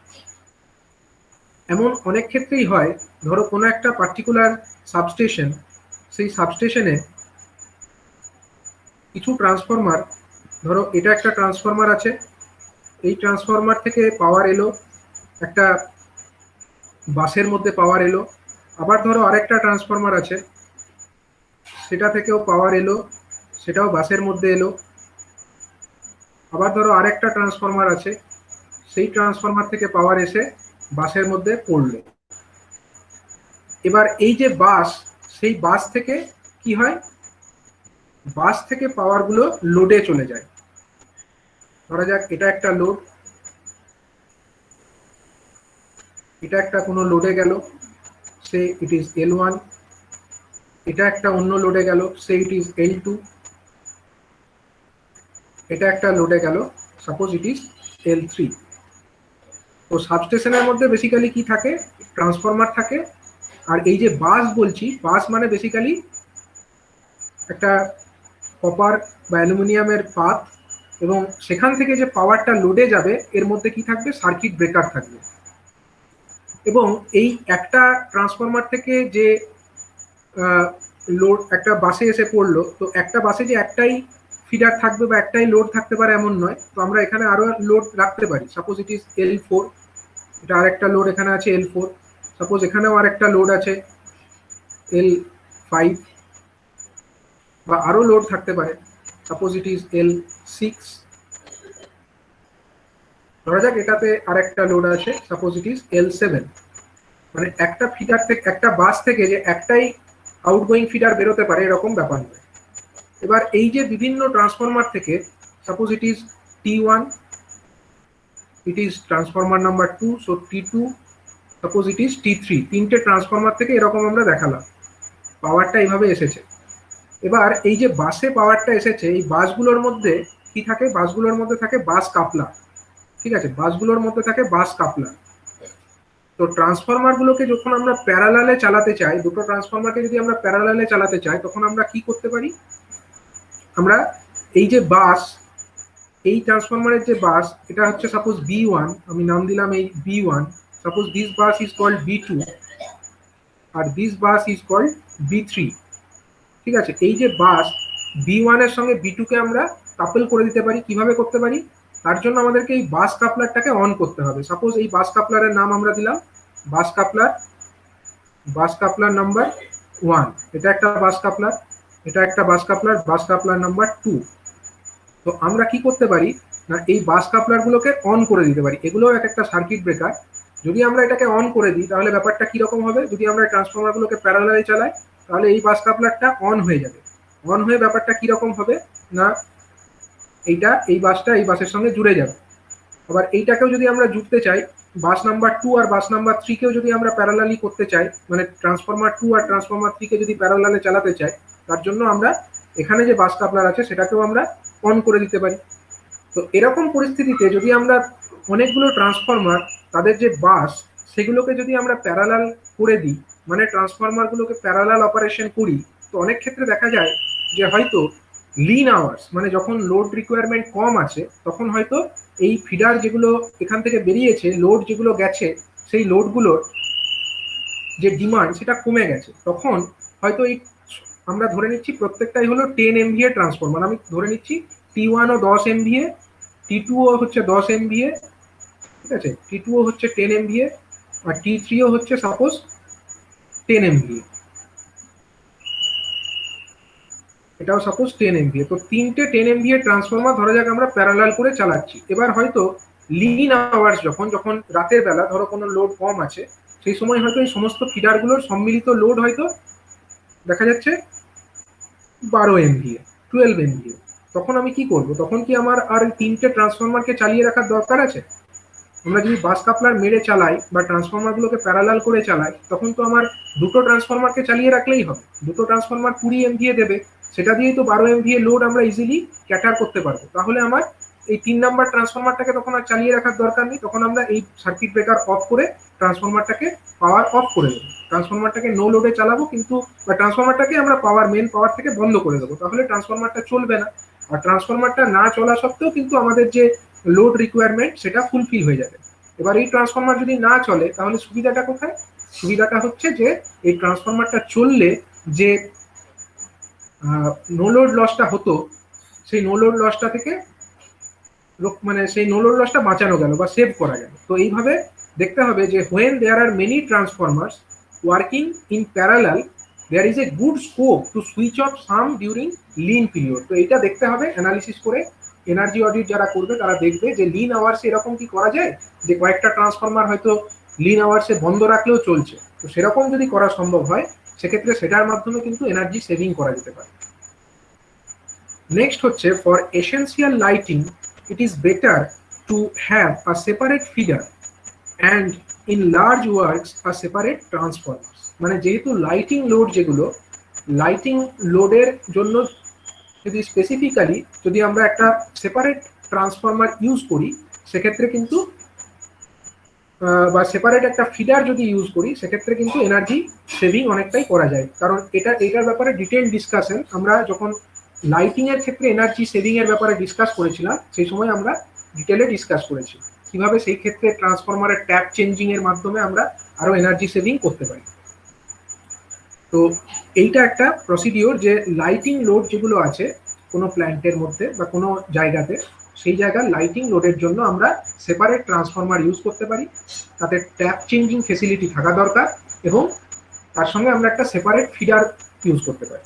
এমন অনেক ক্ষেত্রেই হয়, ধরো কোনো একটা পার্টিকুলার সাবস্টেশন, সেই সাবস্টেশনে কিছু ট্রান্সফরমার, ধরো এটা একটা ট্রান্সফরমার আছে, এই ট্রান্সফরমার থেকে পাওয়ার এলো, একটা বাসের মধ্যে পাওয়ার এলো, আবার ধরো আরেকটা ট্রান্সফরমার আছে, সেটা থেকেও পাওয়ার এলো, সেটাও বাসের মধ্যে এলো, আবার ধরো আরেকটা ট্রান্সফরমার আছে, সেই ট্রান্সফরমার থেকে পাওয়ার এসে বাসের মধ্যে পড়লো। এবার এই যে বাস, সেই বাস থেকে কি হয়, বাস থেকে পাওয়ার গুলো লোডে চলে যায়। ধরা যাক এটা একটা লোড, এটা একটা কোনো লোডে গেল, সে ইট ইজ L1, এটা একটা অন্য লোডে গেল, সে ইট ইজ L2, এটা একটা লোডে গেল, সাপোজ ইট ইজ L3। তো সাবস্টেশনের মধ্যে বেসিক্যালি কি থাকে, ট্রান্সফরমার থাকে, আর এই যে বাস বলছি, বাস মানে বেসিক্যালি একটা কপার বা অ্যালুমিনিয়ামের পাত, এবং সেখান থেকে যে পাওয়ারটা লোডে যাবে এর মধ্যে কি থাকবে, সার্কিট ব্রেকার থাকবে। এবং এই একটা ট্রান্সফরমার থেকে যে লোড একটা বাসে এসে পড়লো, তো একটা বাসে যে একটাই ফিডার থাকবে বা একটাই লোড থাকতে পারে এমন নয়, তো আমরা এখানে আরো লোড রাখতে পারি। সাপোজ ইট ইজ L4, এটা আরেকটা লোড এখানে আছে L4, সাপোজ এখানেও আরেকটা লোড আছে L5, বা আরো লোড থাকতে পারে, সাপোজ ইট ইজ L6। ধরা যাক এটাতে আরেকটা লোড আছে, সাপোজ ইট ইজ L7। মানে একটা ফিডার থেকে, একটা বাস থেকে যে একটাই আউটগোয়িং ফিডার বেরোতে পারে এরকম ব্যাপার নয়। এবার এই যে বিভিন্ন ট্রান্সফরমার থেকে, suppose it is T1, it is transformer number 2, so T2, suppose it is T3, তিনটে ট্রান্সফরমার থেকে এরকম আমরা দেখালাম পাওয়ারটা এইভাবে এসেছে। এবার এই যে বাসে পাওয়ারটা এসেছে, এই বাসগুলোর মধ্যে কি থাকে, বাসগুলোর মধ্যে থাকে বাস কাপলার, ঠিক আছে, বাসগুলোর মধ্যে থাকে বাস কাপলার। তো ট্রান্সফরমারগুলোকে যখন আমরা প্যারালালে চালাতে চাই, দুটো ট্রান্সফরমারকে যদি আমরা প্যারালালে চালাতে চাই, তখন আমরা কি করতে পারি, আমরা এই যে বাস, এই ট্রান্সফরমারের যে বাস, এটা হচ্ছে সাপোজ B1, আমি নাম দিলাম এই B1, suppose this bus is called B2 আর this bus is called B3, ঠিক আছে। এই যে বাস B1 এর সঙ্গে B2 কে আমরা কাপল করে দিতে পারি। কিভাবে করতে পারি, তার জন্য আমাদেরকে এই বাস কাপলারটাকে অন করতে হবে। সাপোজ এই বাস কাপলারের নাম আমরা দিলাম বাস কাপলার, বাস কাপলার নাম্বার 1, এটা একটা বাস কাপলার, এটা একটা বাস কাপলার, বাস কাপলার নাম্বার 2। তো আমরা কি করতে পারি না, এই বাস কাপলার গুলোকে অন করে দিতে পারি। এগুলোও এক একটা সার্কিট ব্রেকার। যদি আমরা এটাকে অন করে দিই তাহলে ব্যাপারটা কিরকম হবে, যদি আমরা ট্রান্সফরমার গুলোকে প্যারালালে চালাই তাহলে এই বাস কাপলারটা অন হয়ে যাবে। অন হয়ে ব্যাপারটা কিরকম হবে না, এইটা এই বাসটা এই বাসের সঙ্গে জুড়ে যাবে। আবার এইটাকেও যদি আমরা জুড়তে চাই, বাস নাম্বার 2 আর বাস নাম্বার 3 কেও যদি আমরা প্যারালালি করতে চাই, মানে ট্রান্সফরমার 2 আর ট্রান্সফরমার 3 কে যদি প্যারালালে চালাতে চাই, তার জন্য আমরা এখানে যে বাস কাপলার আছে সেটাকেও আমরা অন করে দিতে পারি। তো এরকম পরিস্থিতিতে যদি আমরা অনেকগুলো ট্রান্সফরমার, তাদের যে বাস, সেগুলোকে যদি আমরা প্যারালাল করে দিই, মানে ট্রান্সফরমারগুলোকে প্যারালাল অপারেশন করি, তো অনেক ক্ষেত্রে দেখা যায় যে হয়তো লিন আওয়ার্স, মানে যখন লোড রিকোয়ারমেন্ট কম আছে, তখন হয়তো এই ফিডার যেগুলো এখান থেকে বেরিয়েছে, লোড যেগুলো গেছে, সেই লোডগুলোর যে ডিমান্ড সেটা কমে গেছে। তখন হয়তো এই আমরা ধরে নিচ্ছি প্রত্যেকটাই হলো 10 MVA ট্রান্সফরমার, আমি ধরে নিচ্ছি T1 ও 10 MVA, T2 ও হচ্ছে 10 MVA, ঠিক আছে, T2 ও হচ্ছে 10 MVA, আর T3 ও হচ্ছে সাপোজ 10 MVA, এটাও সাপোজ 10 MVA। তো তিনটে 10 MVA ট্রান্সফরমার ধরা যাক আমরা প্যারালাল করে চালাচ্ছি। এবার হয়তো লিন আওয়ার্স, যখন যখন রাতের বেলা ধরো কোনো লোড কম আছে, সেই সময় হয়তো এই সমস্ত ফিডারগুলোর সম্মিলিত লোড হয়তো দেখা যাচ্ছে 12 MVA, 12 MVA। তখন আমি কি করব, তখন কি আমার আর তিনটে ট্রান্সফরমারকে চালিয়ে রাখার দরকার আছে? আমরা যদি বাস কাপলার মেরে চালাই বা ট্রান্সফরমারগুলোকে প্যারালাল করে চালাই, তখন তো আমার দুটো ট্রান্সফরমারকে চালিয়ে রাখলেই হবে। দুটো ট্রান্সফরমার 20 MVA দেবে, সেটা দিয়েই তো 12 MVA লোড আমরা ইজিলি ক্যাটার করতে পারবো। তাহলে আমার এই 3 নাম্বার ট্রান্সফরমারটাকে তখন আর চালিয়ে রাখার দরকার নেই, তখন আমরা এই সার্কিট ব্রেকার অফ করে ট্রান্সফরমারটাকে পাওয়ার অফ করে দেবো, ট্রান্সফরমারটাকে নো লোডে চালাবো, কিন্তু বা ট্রান্সফরমারটাকে আমরা পাওয়ার মেন পাওয়ার থেকে বন্ধ করে দেবো, তাহলে ট্রান্সফরমারটা চলবে না। আর ট্রান্সফরমারটা না চলা সত্ত্বেও কিন্তু আমাদের যে লোড রিকোয়ারমেন্ট সেটা ফুলফিল হয়ে যাবে। এবার এই ট্রান্সফরমার যদি না চলে তাহলে সুবিধাটা কোথায়? সুবিধাটা হচ্ছে যে এই ট্রান্সফরমারটা চললে যে নো লোড লসটা হতো, সেই নো লোড লসটা থেকে মানে সেই নো লোড লসটা বাঁচানো গেল বা সেভ করা গেল। তো এইভাবে দেখতে হবে যে when there are many transformers working in parallel there is a good scope to switch off some during lean period। তো এটা দেখতে হবে অ্যানালিসিস করে। এনার্জি অডিট যারা করবে তারা দেখবে যে লিন আওয়ার্সে এরকম কি করা যায় যে কয়েকটা ট্রান্সফরমার হয়তো লিন আওয়ার্সে বন্ধ রাখলেও চলছে, তো সেরকম যদি করা সম্ভব হয় সেক্ষেত্রে সেটার মাধ্যমে কিন্তু এনার্জি সেভিং করা যেতে পারে। নেক্সট হচ্ছে for essential lighting it is better to have a separate feeder and in large works a separate transformers। মানে যেহেতু লাইটিং লোড, যেগুলো লাইটিং লোডের জন্য যদি স্পেসিফিক্যালি যদি আমরা একটা সেপারেট ট্রান্সফরমার ইউজ করি সেক্ষেত্রে কিন্তু বা সেপারেট একটা ফিডার যদি ইউজ করি সেক্ষেত্রে কিন্তু এনার্জি সেভিং অনেকটাই করা যায়। কারণ এটার ব্যাপারে ডিটেল ডিসকাশন আমরা যখন লাইটিং এর ক্ষেত্রে এনার্জি সেভিং এর ব্যাপারে ডিসকাস করেছিলাম, সেই সময় আমরা ডিটেলে ডিসকাস করেছি কিভাবে সেই ক্ষেত্রে ট্রান্সফরমারের ট্যাপ চেঞ্জিং এর মাধ্যমে আমরা আরো এনার্জি সেভিং করতে পারি। তো এইটা একটা প্রসিডিওর যে লাইটিং লোড যেগুলো আছে কোনো প্ল্যান্টের মধ্যে বা কোনো জায়গাতে, সেই জায়গার লাইটিং লোডের জন্য আমরা সেপারেট ট্রান্সফরমার ইউজ করতে পারি, তাতে ট্যাপ চেঞ্জিং ফেসিলিটি থাকা দরকার এবং তার সঙ্গে আমরা একটা সেপারেট ফিডার ইউজ করতে পারি।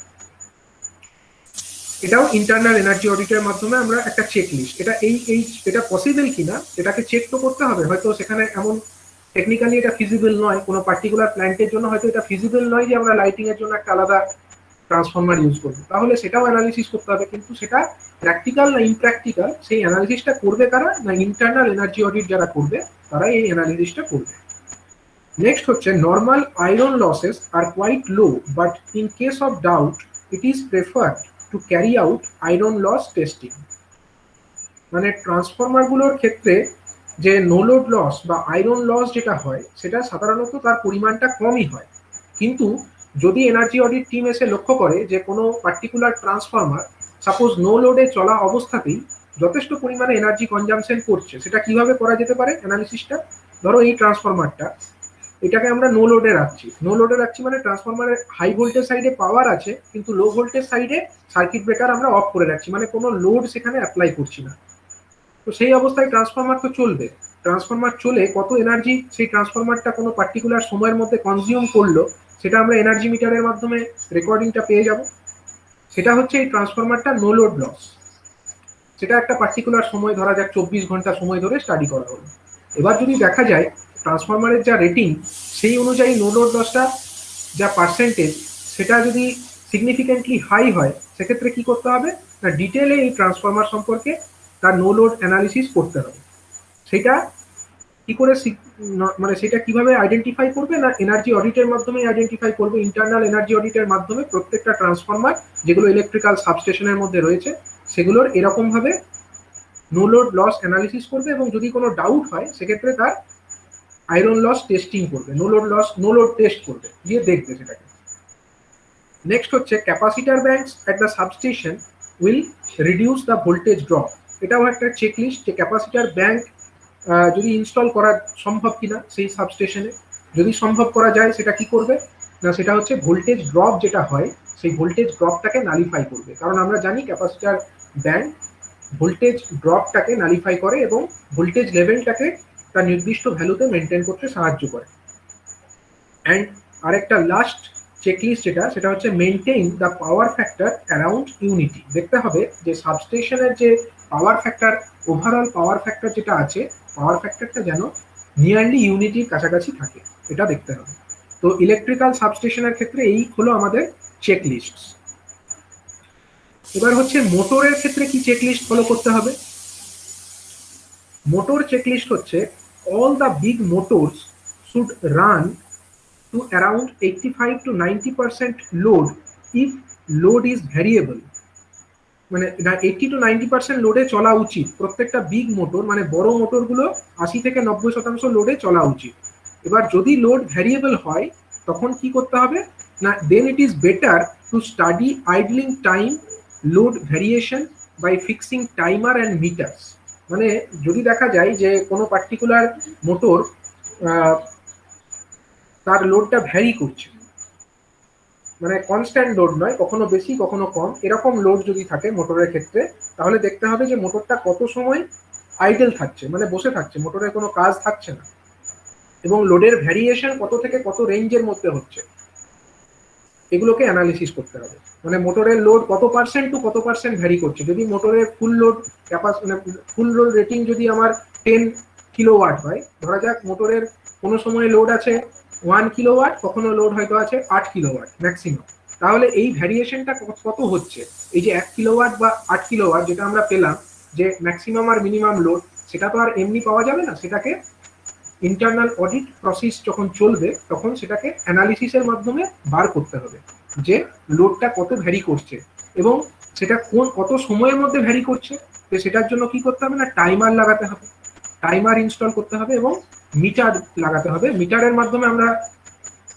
এটাও ইন্টারনাল এনার্জি অডিটের মাধ্যমে আমরা একটা চেক লিস্ট, এটা পসিবল কিনা এটাকে চেক তো করতে হবে। হয়তো সেখানে এমন টেকনিক্যালি এটা ফিজিবল নয়, কোনো পার্টিকুলার প্ল্যান্টের জন্য হয়তো এটা ফিজিবল নয় যে আমরা লাইটিং এর জন্য একটা আলাদা ট্রান্সফরমার ইউজ করবো, তাহলে সেটাও অ্যানালিসিস করতে হবে। কিন্তু সেটা প্র্যাকটিক্যাল না ইমপ্র্যাকটিক্যাল সেই অ্যানালিসিসটা করবে কারা? না ইন্টারনাল এনার্জি অডিট যারা করবে তারাই এই অ্যানালিসিসটা করবে। নেক্সট হচ্ছে normal iron losses are quite low, but in case of doubt it is preferred to carry out iron loss testing. মানে ট্রান্সফরমারগুলোর ক্ষেত্রে যে নো লোড লস বা আয়রন লস যেটা হয় সেটা সাধারণত তার পরিমাণটা কমই হয়, কিন্তু যদি এনার্জি অডিট টিম এসে লক্ষ্য করে যে কোনো পার্টিকুলার ট্রান্সফরমার সাপোজ নো লোডে চলা অবস্থাতেই যথেষ্ট পরিমাণে এনার্জি কনজামশন করছে, সেটা কিভাবে করা যেতে পারে অ্যানালিসিসটা? ধরো এই ট্রান্সফরমারটা, এটাকে আমরা নো লোডে রাখছি মানে ট্রান্সফরমারের হাই ভোল্টেজ সাইডে পাওয়ার আছে কিন্তু লো ভোল্টেজ সাইডে সার্কিট ব্রেকার আমরা অফ করে রাখছি, মানে কোনো লোড সেখানে অ্যাপ্লাই করছি না। তো সেই অবস্থায় ট্রান্সফরমার তো চলবে, ট্রান্সফরমার চলে কত এনার্জি সেই ট্রান্সফরমারটা কোনো পার্টিকুলার সময়ের মধ্যে কনজিউম করলো সেটা আমরা এনার্জি মিটারের মাধ্যমে রেকর্ডিংটা পেয়ে যাব। সেটা হচ্ছে এই ট্রান্সফরমারটা নো লোড লস, সেটা একটা পার্টিকুলার সময়, ধরা যাক 24 ঘন্টা সময় ধরে স্টাডি করা হলো। এবার যদি দেখা যায় ট্রান্সফরমারের যা রেটিং সেই অনুযায়ী নো লোড লসটা যা পার্সেন্টেজ সেটা যদি সিগনিফিকেন্টলি হাই হয় সেক্ষেত্রে কি করতে হবে না ডিটেলে এই ট্রান্সফরমার সম্পর্কে তার নো লোড অ্যানালিসিস করতে হবে। সেটা কি করে মানে সেটা কিভাবে আইডেন্টিফাই করবে না এনার্জি অডিটের মাধ্যমে আইডেন্টিফাই করবে। ইন্টারনাল এনার্জি অডিটের মাধ্যমে প্রত্যেকটা ট্রান্সফরমার যেগুলো ইলেকট্রিক্যাল সাবস্টেশনের মধ্যে রয়েছে সেগুলোর এরকম ভাবে নো লোড লস অ্যানালিসিস করবে এবং যদি কোনো ডাউট হয় সেক্ষেত্রে তার আয়রন লস টেস্টিং করবে, নো লোড টেস্ট করবে, দিয়ে দেখবে সেটাকে। নেক্সট হচ্ছে capacitor banks at the substation will reduce the voltage drop. এটাও একটা চেকলিস্ট যে ক্যাপাসিটার ব্যাংক যদি ইনস্টল করা সম্ভব কিনা সেই সাবস্টেশনে, যদি সম্ভব করা যায় সেটা কি করবে না সেটা হচ্ছে ভোল্টেজ ড্রপ যেটা হয় সেই ভোল্টেজ ড্রপটাকে নালিফাই করবে। কারণ আমরা জানি ক্যাপাসিটার ব্যাংক ভোল্টেজ ড্রপটাকে নালিফাই করে এবং ভোল্টেজ লেভেলটাকে তার নির্দিষ্ট ভ্যালুতে মেনটেন করতে সাহায্য করে। অ্যান্ড আরেকটা লাস্ট চেকলিস্ট সেটা হচ্ছে maintain the power factor around unity. দেখতে হবে যে সাবস্টেশনের যে power factor, overall power factor যেটা আছে, পাওয়ার ফ্যাক্টরটা যেন নিয়ারলি ইউনিটির কাছাকাছি থাকে, এটা দেখতে হবে। তো ইলেকট্রিক্যাল সাবস্টেশনের ক্ষেত্রে এই হলো আমাদের চেকলিস্ট। এবার হচ্ছে মোটরের ক্ষেত্রে কি চেকলিস্ট ফলো করতে হবে। মোটর চেকলিস্ট হচ্ছে all the big motors should run to around 85 to 90% load if load is variable। মানে 80 to 90% লোডে চলা উচিত প্রত্যেকটা বিগ মোটর, মানে বড় মোটরগুলো 80 থেকে 90% লোডে চলা উচিত। এবার যদি লোড ভ্যারিয়েবল হয় তখন কি করতে হবে না, then it is better to study idling time load variation by fixing timer and meters. মানে যদি দেখা যায় যে কোনো পার্টিকুলার মোটর তার লোডটা ভ্যারি করছে, মানে কনস্ট্যান্ট লোড নয়, কখনো বেশি কখনো কম, এরকম লোড যদি থাকে মোটরের ক্ষেত্রে, তাহলে দেখতে হবে যে মোটরটা কত সময় আইডেল থাকছে, মানে বসে থাকছে, মোটরের কোনো কাজ থাকছে না, এবং লোডের ভ্যারিয়েশন কত থেকে কত রেঞ্জের মধ্যে হচ্ছে, এগুলোকে অ্যানালিসিস করতে হবে। মানে মোটরের লোড কত পার্সেন্ট টু কত পার্সেন্ট ভ্যারি করছে। যদি মোটরের ফুল লোড মানে ফুল লোড রেটিং যদি আমার 10 কিলোওয়াট হয়, ধরা যাক মোটরের কোনো সময় লোড আছে 1 কিলোওয়াট, কখনো লোড হয়তো আছে 8 কিলোওয়াট ম্যাক্সিমাম, তাহলে এই ভ্যারিয়েশনটা কত হচ্ছে, এই যে 1 কিলোওয়াট বা 8 কিলোওয়াট যেটা আমরা পেলাম যে ম্যাক্সিমাম আর মিনিমাম লোড, সেটা তো আর এমনি পাওয়া যাবে না, সেটাকে ইন্টারনাল অডিট প্রসেস যখন চলবে তখন সেটাকে অ্যানালিসিসের মাধ্যমে বার করতে হবে যে লোডটা কত ভ্যারি করছে এবং সেটা কত সময়ের মধ্যে ভ্যারি করছে। তো সেটার জন্য কি করতে হবে না, টাইমার লাগাতে হবে, টাইমার ইনস্টল করতে হবে এবং মিটার লাগাতে হবে। মিটারের মাধ্যমে আমরা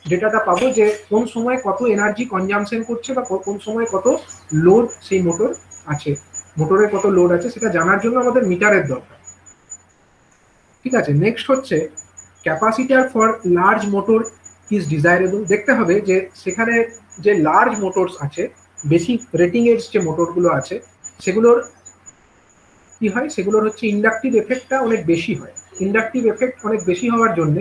ডেটাটা পাবো যে কোন সময় কত এনার্জি কনজাম্পশন করছে বা কোন সময় কত লোড সেই মোটর আছে, মোটরের কত লোড আছে সেটা জানার জন্য আমাদের মিটারের দরকার। ঠিক আছে, নেক্সট হচ্ছে capacitor for large motor is desirable. দেখতে হবে যে সেখানে যে লার্জ মোটরস আছে, বেশি রেটিং এর যে মোটরগুলো আছে, সেগুলোর কি হয়, সেগুলোর হচ্ছে ইন্ডাকটিভ এফেক্টটা অনেক বেশি হয়। ইন্ডাকটিভ এফেক্ট অনেক বেশি হওয়ার জন্য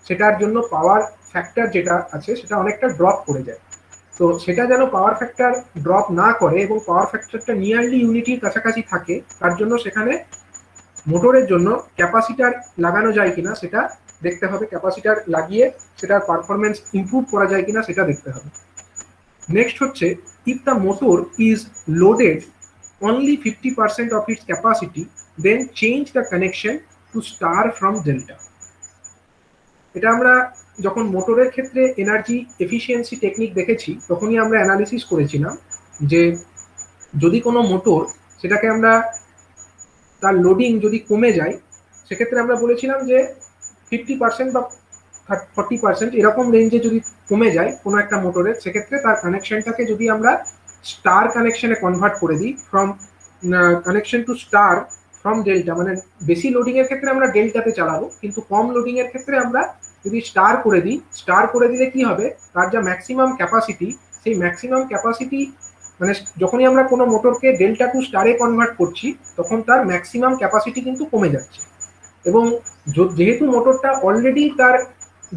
সেটার জন্য পাওয়ার ফ্যাক্টর যেটা আছে সেটা অনেকটা ড্রপ করে যায়। তো সেটা যেন পাওয়ার ফ্যাক্টর ড্রপ না করে এবং পাওয়ার ফ্যাক্টরটা নিয়ারলি ইউনিটির কাছাকাছি থাকে, তার জন্য সেখানে মোটরের জন্য ক্যাপাসিটার লাগানো যায় কিনা সেটা দেখতে হবে। ক্যাপাসিটার লাগিয়ে সেটার পারফরমেন্স ইমপ্রুভ করা যায় কিনা সেটা দেখতে হবে। নেক্সট হচ্ছে if the motor is loaded only 50% of its capacity, then change the connection to star from delta। এটা আমরা যখন মোটরের ক্ষেত্রে এনার্জি এফিসিয়েন্সি টেকনিক দেখেছি তখনই আমরা অ্যানালিসিস করেছিলাম যে যদি কোনো মোটর সেটাকে আমরা তার লোডিং যদি কমে যায়, সেক্ষেত্রে আমরা বলেছিলাম যে 50% বা 40% এরকম রেঞ্জে যদি কমে যায় কোনো একটা মোটরের, সেক্ষেত্রে তার কানেকশনটাকে যদি আমরা স্টার কানেকশনে কনভার্ট করে দিই, from connection to star from delta, মানে বেশি লোডিং এর ক্ষেত্রে আমরা ডেল্টাতে চালাবো, কিন্তু কম লোডিং এর ক্ষেত্রে আমরা যদি স্টার করে দিই, স্টার করে দিলে কি হবে, তার যা ম্যাক্সিমাম ক্যাপাসিটি, সেই ম্যাক্সিমাম ক্যাপাসিটি মানে যখনই আমরা কোনো মোটরকে ডেল্টা টু স্টারে কনভার্ট করছি তখন তার ম্যাক্সিমাম ক্যাপাসিটি কিন্তু কমে যাচ্ছে। এবং যেহেতু মোটরটা অলরেডি তার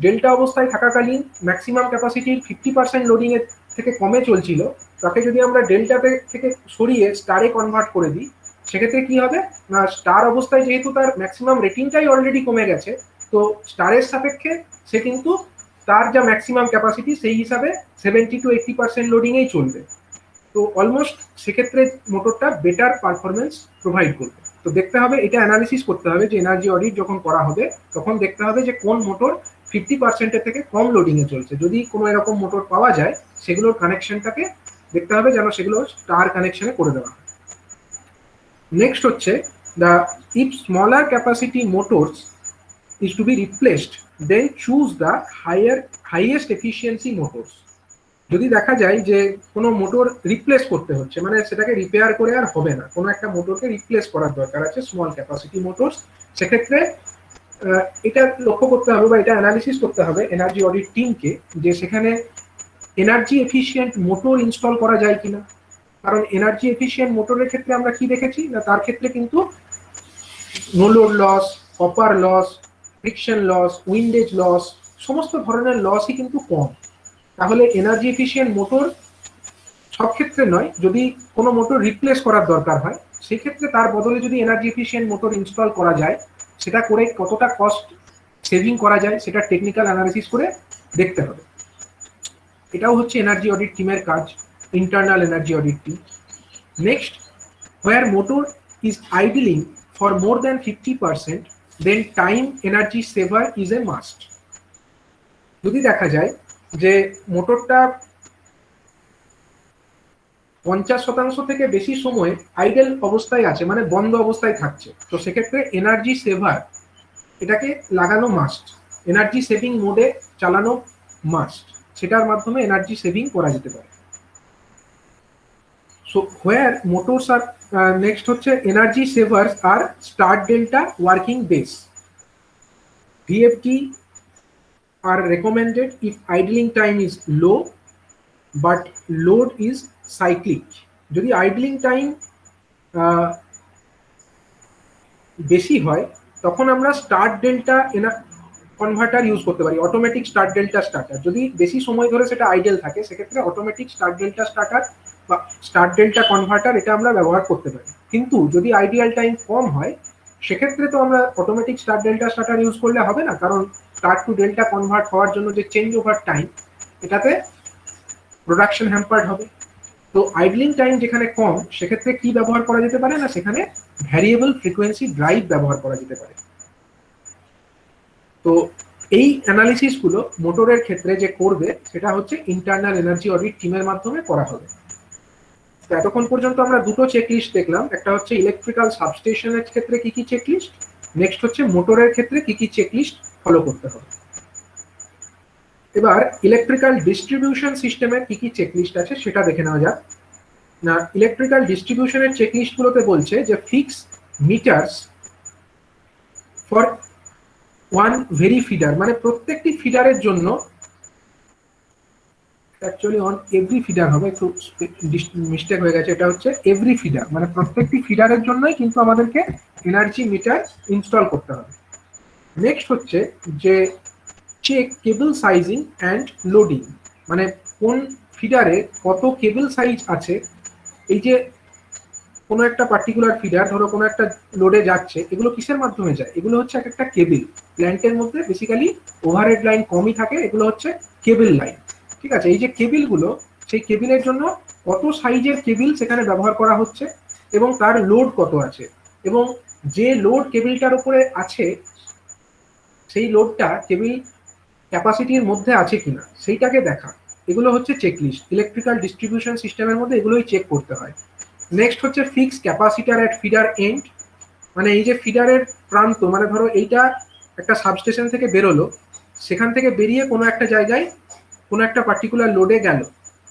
ডেল্টা অবস্থায় থাকাকালীন ম্যাক্সিমাম ক্যাপাসিটির 50% লোডিং এর থেকে কমে চলছিল, তাকে যদি আমরা ডেল্টা থেকে সরিয়ে স্টারে কনভার্ট করে দিই, সেক্ষেত্রে কি হবে না, স্টার অবস্থায় যেহেতু তার ম্যাক্সিমাম রেটিংটাই অলরেডি কমে গেছে, তো স্টারের সাপেক্ষে সে কিন্তু তার যা ম্যাক্সিমাম ক্যাপাসিটি সেই হিসাবে 70 to 80% লোডিংয়েই চলবে। তো অলমোস্ট সেক্ষেত্রে মোটরটা বেটার পারফরমেন্স প্রোভাইড করবে। তো দেখতে হবে, এটা অ্যানালিসিস করতে হবে যে এনার্জি অডিট যখন করা হবে তখন দেখতে হবে যে কোন মোটর 50%-এর থেকে কম লোডিংয়ে চলছে। যদি কোনো এরকম মোটর পাওয়া যায়, সেগুলোর কানেকশনটাকে দেখতে হবে যেন সেগুলো স্টার কানেকশনে করে দেওয়া হয়। নেক্সট হচ্ছে the if smaller capacity motors is to be replaced, then choose the highest efficiency motors। যদি দেখা যায় যে কোনো মোটর রিপ্লেস করতে হচ্ছে, মানে সেটাকে রিপেয়ার করে আর হবে না, কোনো একটা মোটরকে রিপ্লেস করার দরকার আছে, স্মল ক্যাপাসিটি মোটরস, সেক্ষেত্রে এটা লক্ষ্য করতে হবে বা এটা অ্যানালিসিস করতে হবে এনার্জি অডিট টিমকে যে সেখানে এনার্জি এফিশিয়েন্ট মোটর ইনস্টল করা যায় কিনা। কারণ এনার্জি এফিশিয়েন্ট মোটরের ক্ষেত্রে আমরা কি দেখেছি না, তার ক্ষেত্রে কিন্তু no load loss, copper loss, friction loss, windage loss, সমস্ত ধরনের লসই কিন্তু কম। তাহলে এনার্জি এফিশিয়েন্ট মোটর সব ক্ষেত্রে নয়, যদি কোনো মোটর রিপ্লেস করার দরকার হয় সেক্ষেত্রে তার বদলে যদি এনার্জি এফিশিয়েন্ট মোটর ইনস্টল করা যায়, সেটা করে কতটা কস্ট সেভিং করা যায় সেটা টেকনিক্যাল অ্যানালিসিস করে দেখতে হবে। এটাও হচ্ছে এনার্জি অডিট টিমের কাজ, internal energy audit team. Next, where motor is idling for more than 50%, then time energy saver is a must. যদি দেখা যায় যে মোটরটা 50% থেকে বেশি সময় আইডেল অবস্থায় আছে, মানে বন্ধ অবস্থায় থাকছে, তো সেক্ষেত্রে এনার্জি সেভার এটাকে লাগানো মাস্ট, এনার্জি সেভিং মোডে চালানো মাস্ট, সেটার মাধ্যমে এনার্জি সেভিং করা যেতে পারে। সো হোয়ার মোটরস আর নেক্সট হচ্ছে এনার্জি সেভার্স আর star delta working base. VFT are recommended if idling time is low but load is cyclic। যদি আইডলিং টাইম বেশি হয় তখন আমরা স্টার্ট ডেল্টা কনভার্টার ইউজ করতে পারি, অটোমেটিক স্টার্ট ডেল্টা স্টার্টার। যদি বেশি সময় ধরে সেটা আইডেল থাকে সেক্ষেত্রে অটোমেটিক স্টার্ট ডেল্টা স্টার্টার বা স্টার্ট ডেল্টা কনভার্টার এটা আমরা ব্যবহার করতে পারি। কিন্তু যদি আইডিয়াল টাইম কম হয় সেক্ষেত্রে তো আমরা automatic start delta starter use করলে হবে না, কারণ স্টার্ট টু ডেল্টা কনভার্ট হওয়ার জন্য যে চেঞ্জ ওভার টাইম এটাতে প্রোডাকশন হ্যাম্পার্ড হবে। তো আইডলিং টাইম যেখানে কম সেক্ষেত্রে কি ব্যবহার করা যেতে পারে না, সেখানে ভ্যারিয়েবল ফ্রিকোয়েন্সি ড্রাইভ ব্যবহার করা যেতে পারে। তো এই অ্যানালিসিস গুলো মোটরের ক্ষেত্রে যে করবে সেটা হচ্ছে ইন্টারনাল এনার্জি অডিট টিমের মাধ্যমে করা হবে। তো এতক্ষণ পর্যন্ত আমরা দুটো চেকলিস্ট দেখলাম, একটা হচ্ছে ইলেকট্রিক্যাল সাবস্টেশনের ক্ষেত্রে কি কি চেকলিস্ট, নেক্সট হচ্ছে মোটরের ক্ষেত্রে কি কি চেকলিস্ট ফলো করতে হবে। এবার ইলেকট্রিক্যাল ডিস্ট্রিবিউশন সিস্টেমের কি কি চেকলিস্ট আছে সেটা দেখে নেওয়া যাক। না, ইলেকট্রিক্যাল ডিস্ট্রিবিউশনের চেকলিস্ট গুলোতে বলছে যে fix meters for one very feeder, মানে প্রত্যেকটি ফিডারের জন্য, অ্যাকচুয়ালি অন এভরি ফিডার হবে, একটু মিস্টেক হয়ে গেছে, এটা হচ্ছে এভরি ফিডার, মানে প্রত্যেকটি ফিডারের জন্যই কিন্তু আমাদেরকে এনার্জি মিটার ইনস্টল করতে হবে। নেক্সট হচ্ছে যে check cable sizing and loading, মানে কোন ফিডারে কত কেবল সাইজ আছে। এই যে কোনো একটা পার্টিকুলার ফিডার ধরো কোনো একটা লোডে যাচ্ছে, এগুলো কিসের মাধ্যমে যায়, এগুলো হচ্ছে এক একটা কেবল। প্ল্যান্টের মধ্যে বেসিক্যালি ওভারহেড লাইন কমই থাকে, এগুলো হচ্ছে কেবল লাইন। ঠিক আছে, এই যে কেবিলগুলো, সেই কেবিলের জন্য কত সাইজের কেবিল সেখানে ব্যবহার করা হচ্ছে এবং তার লোড কত আছে, এবং যে লোড কেবিলটার উপরে আছে সেই লোডটা কেবিল ক্যাপাসিটির মধ্যে আছে কিনা সেইটাকে দেখা, এগুলো হচ্ছে চেকলিস্ট। ইলেকট্রিক্যাল ডিস্ট্রিবিউশন সিস্টেমের মধ্যে এগুলোই চেক করতে হয়। নেক্সট হচ্ছে fix capacitor at feeder end, মানে এই যে ফিডারের প্রান্ত, মানে ধরো এইটা একটা সাবস্টেশন থেকে বেরোলো, সেখান থেকে বেরিয়ে কোনো একটা জায়গায় কোনো একটা পার্টিকুলার লোডে গেল,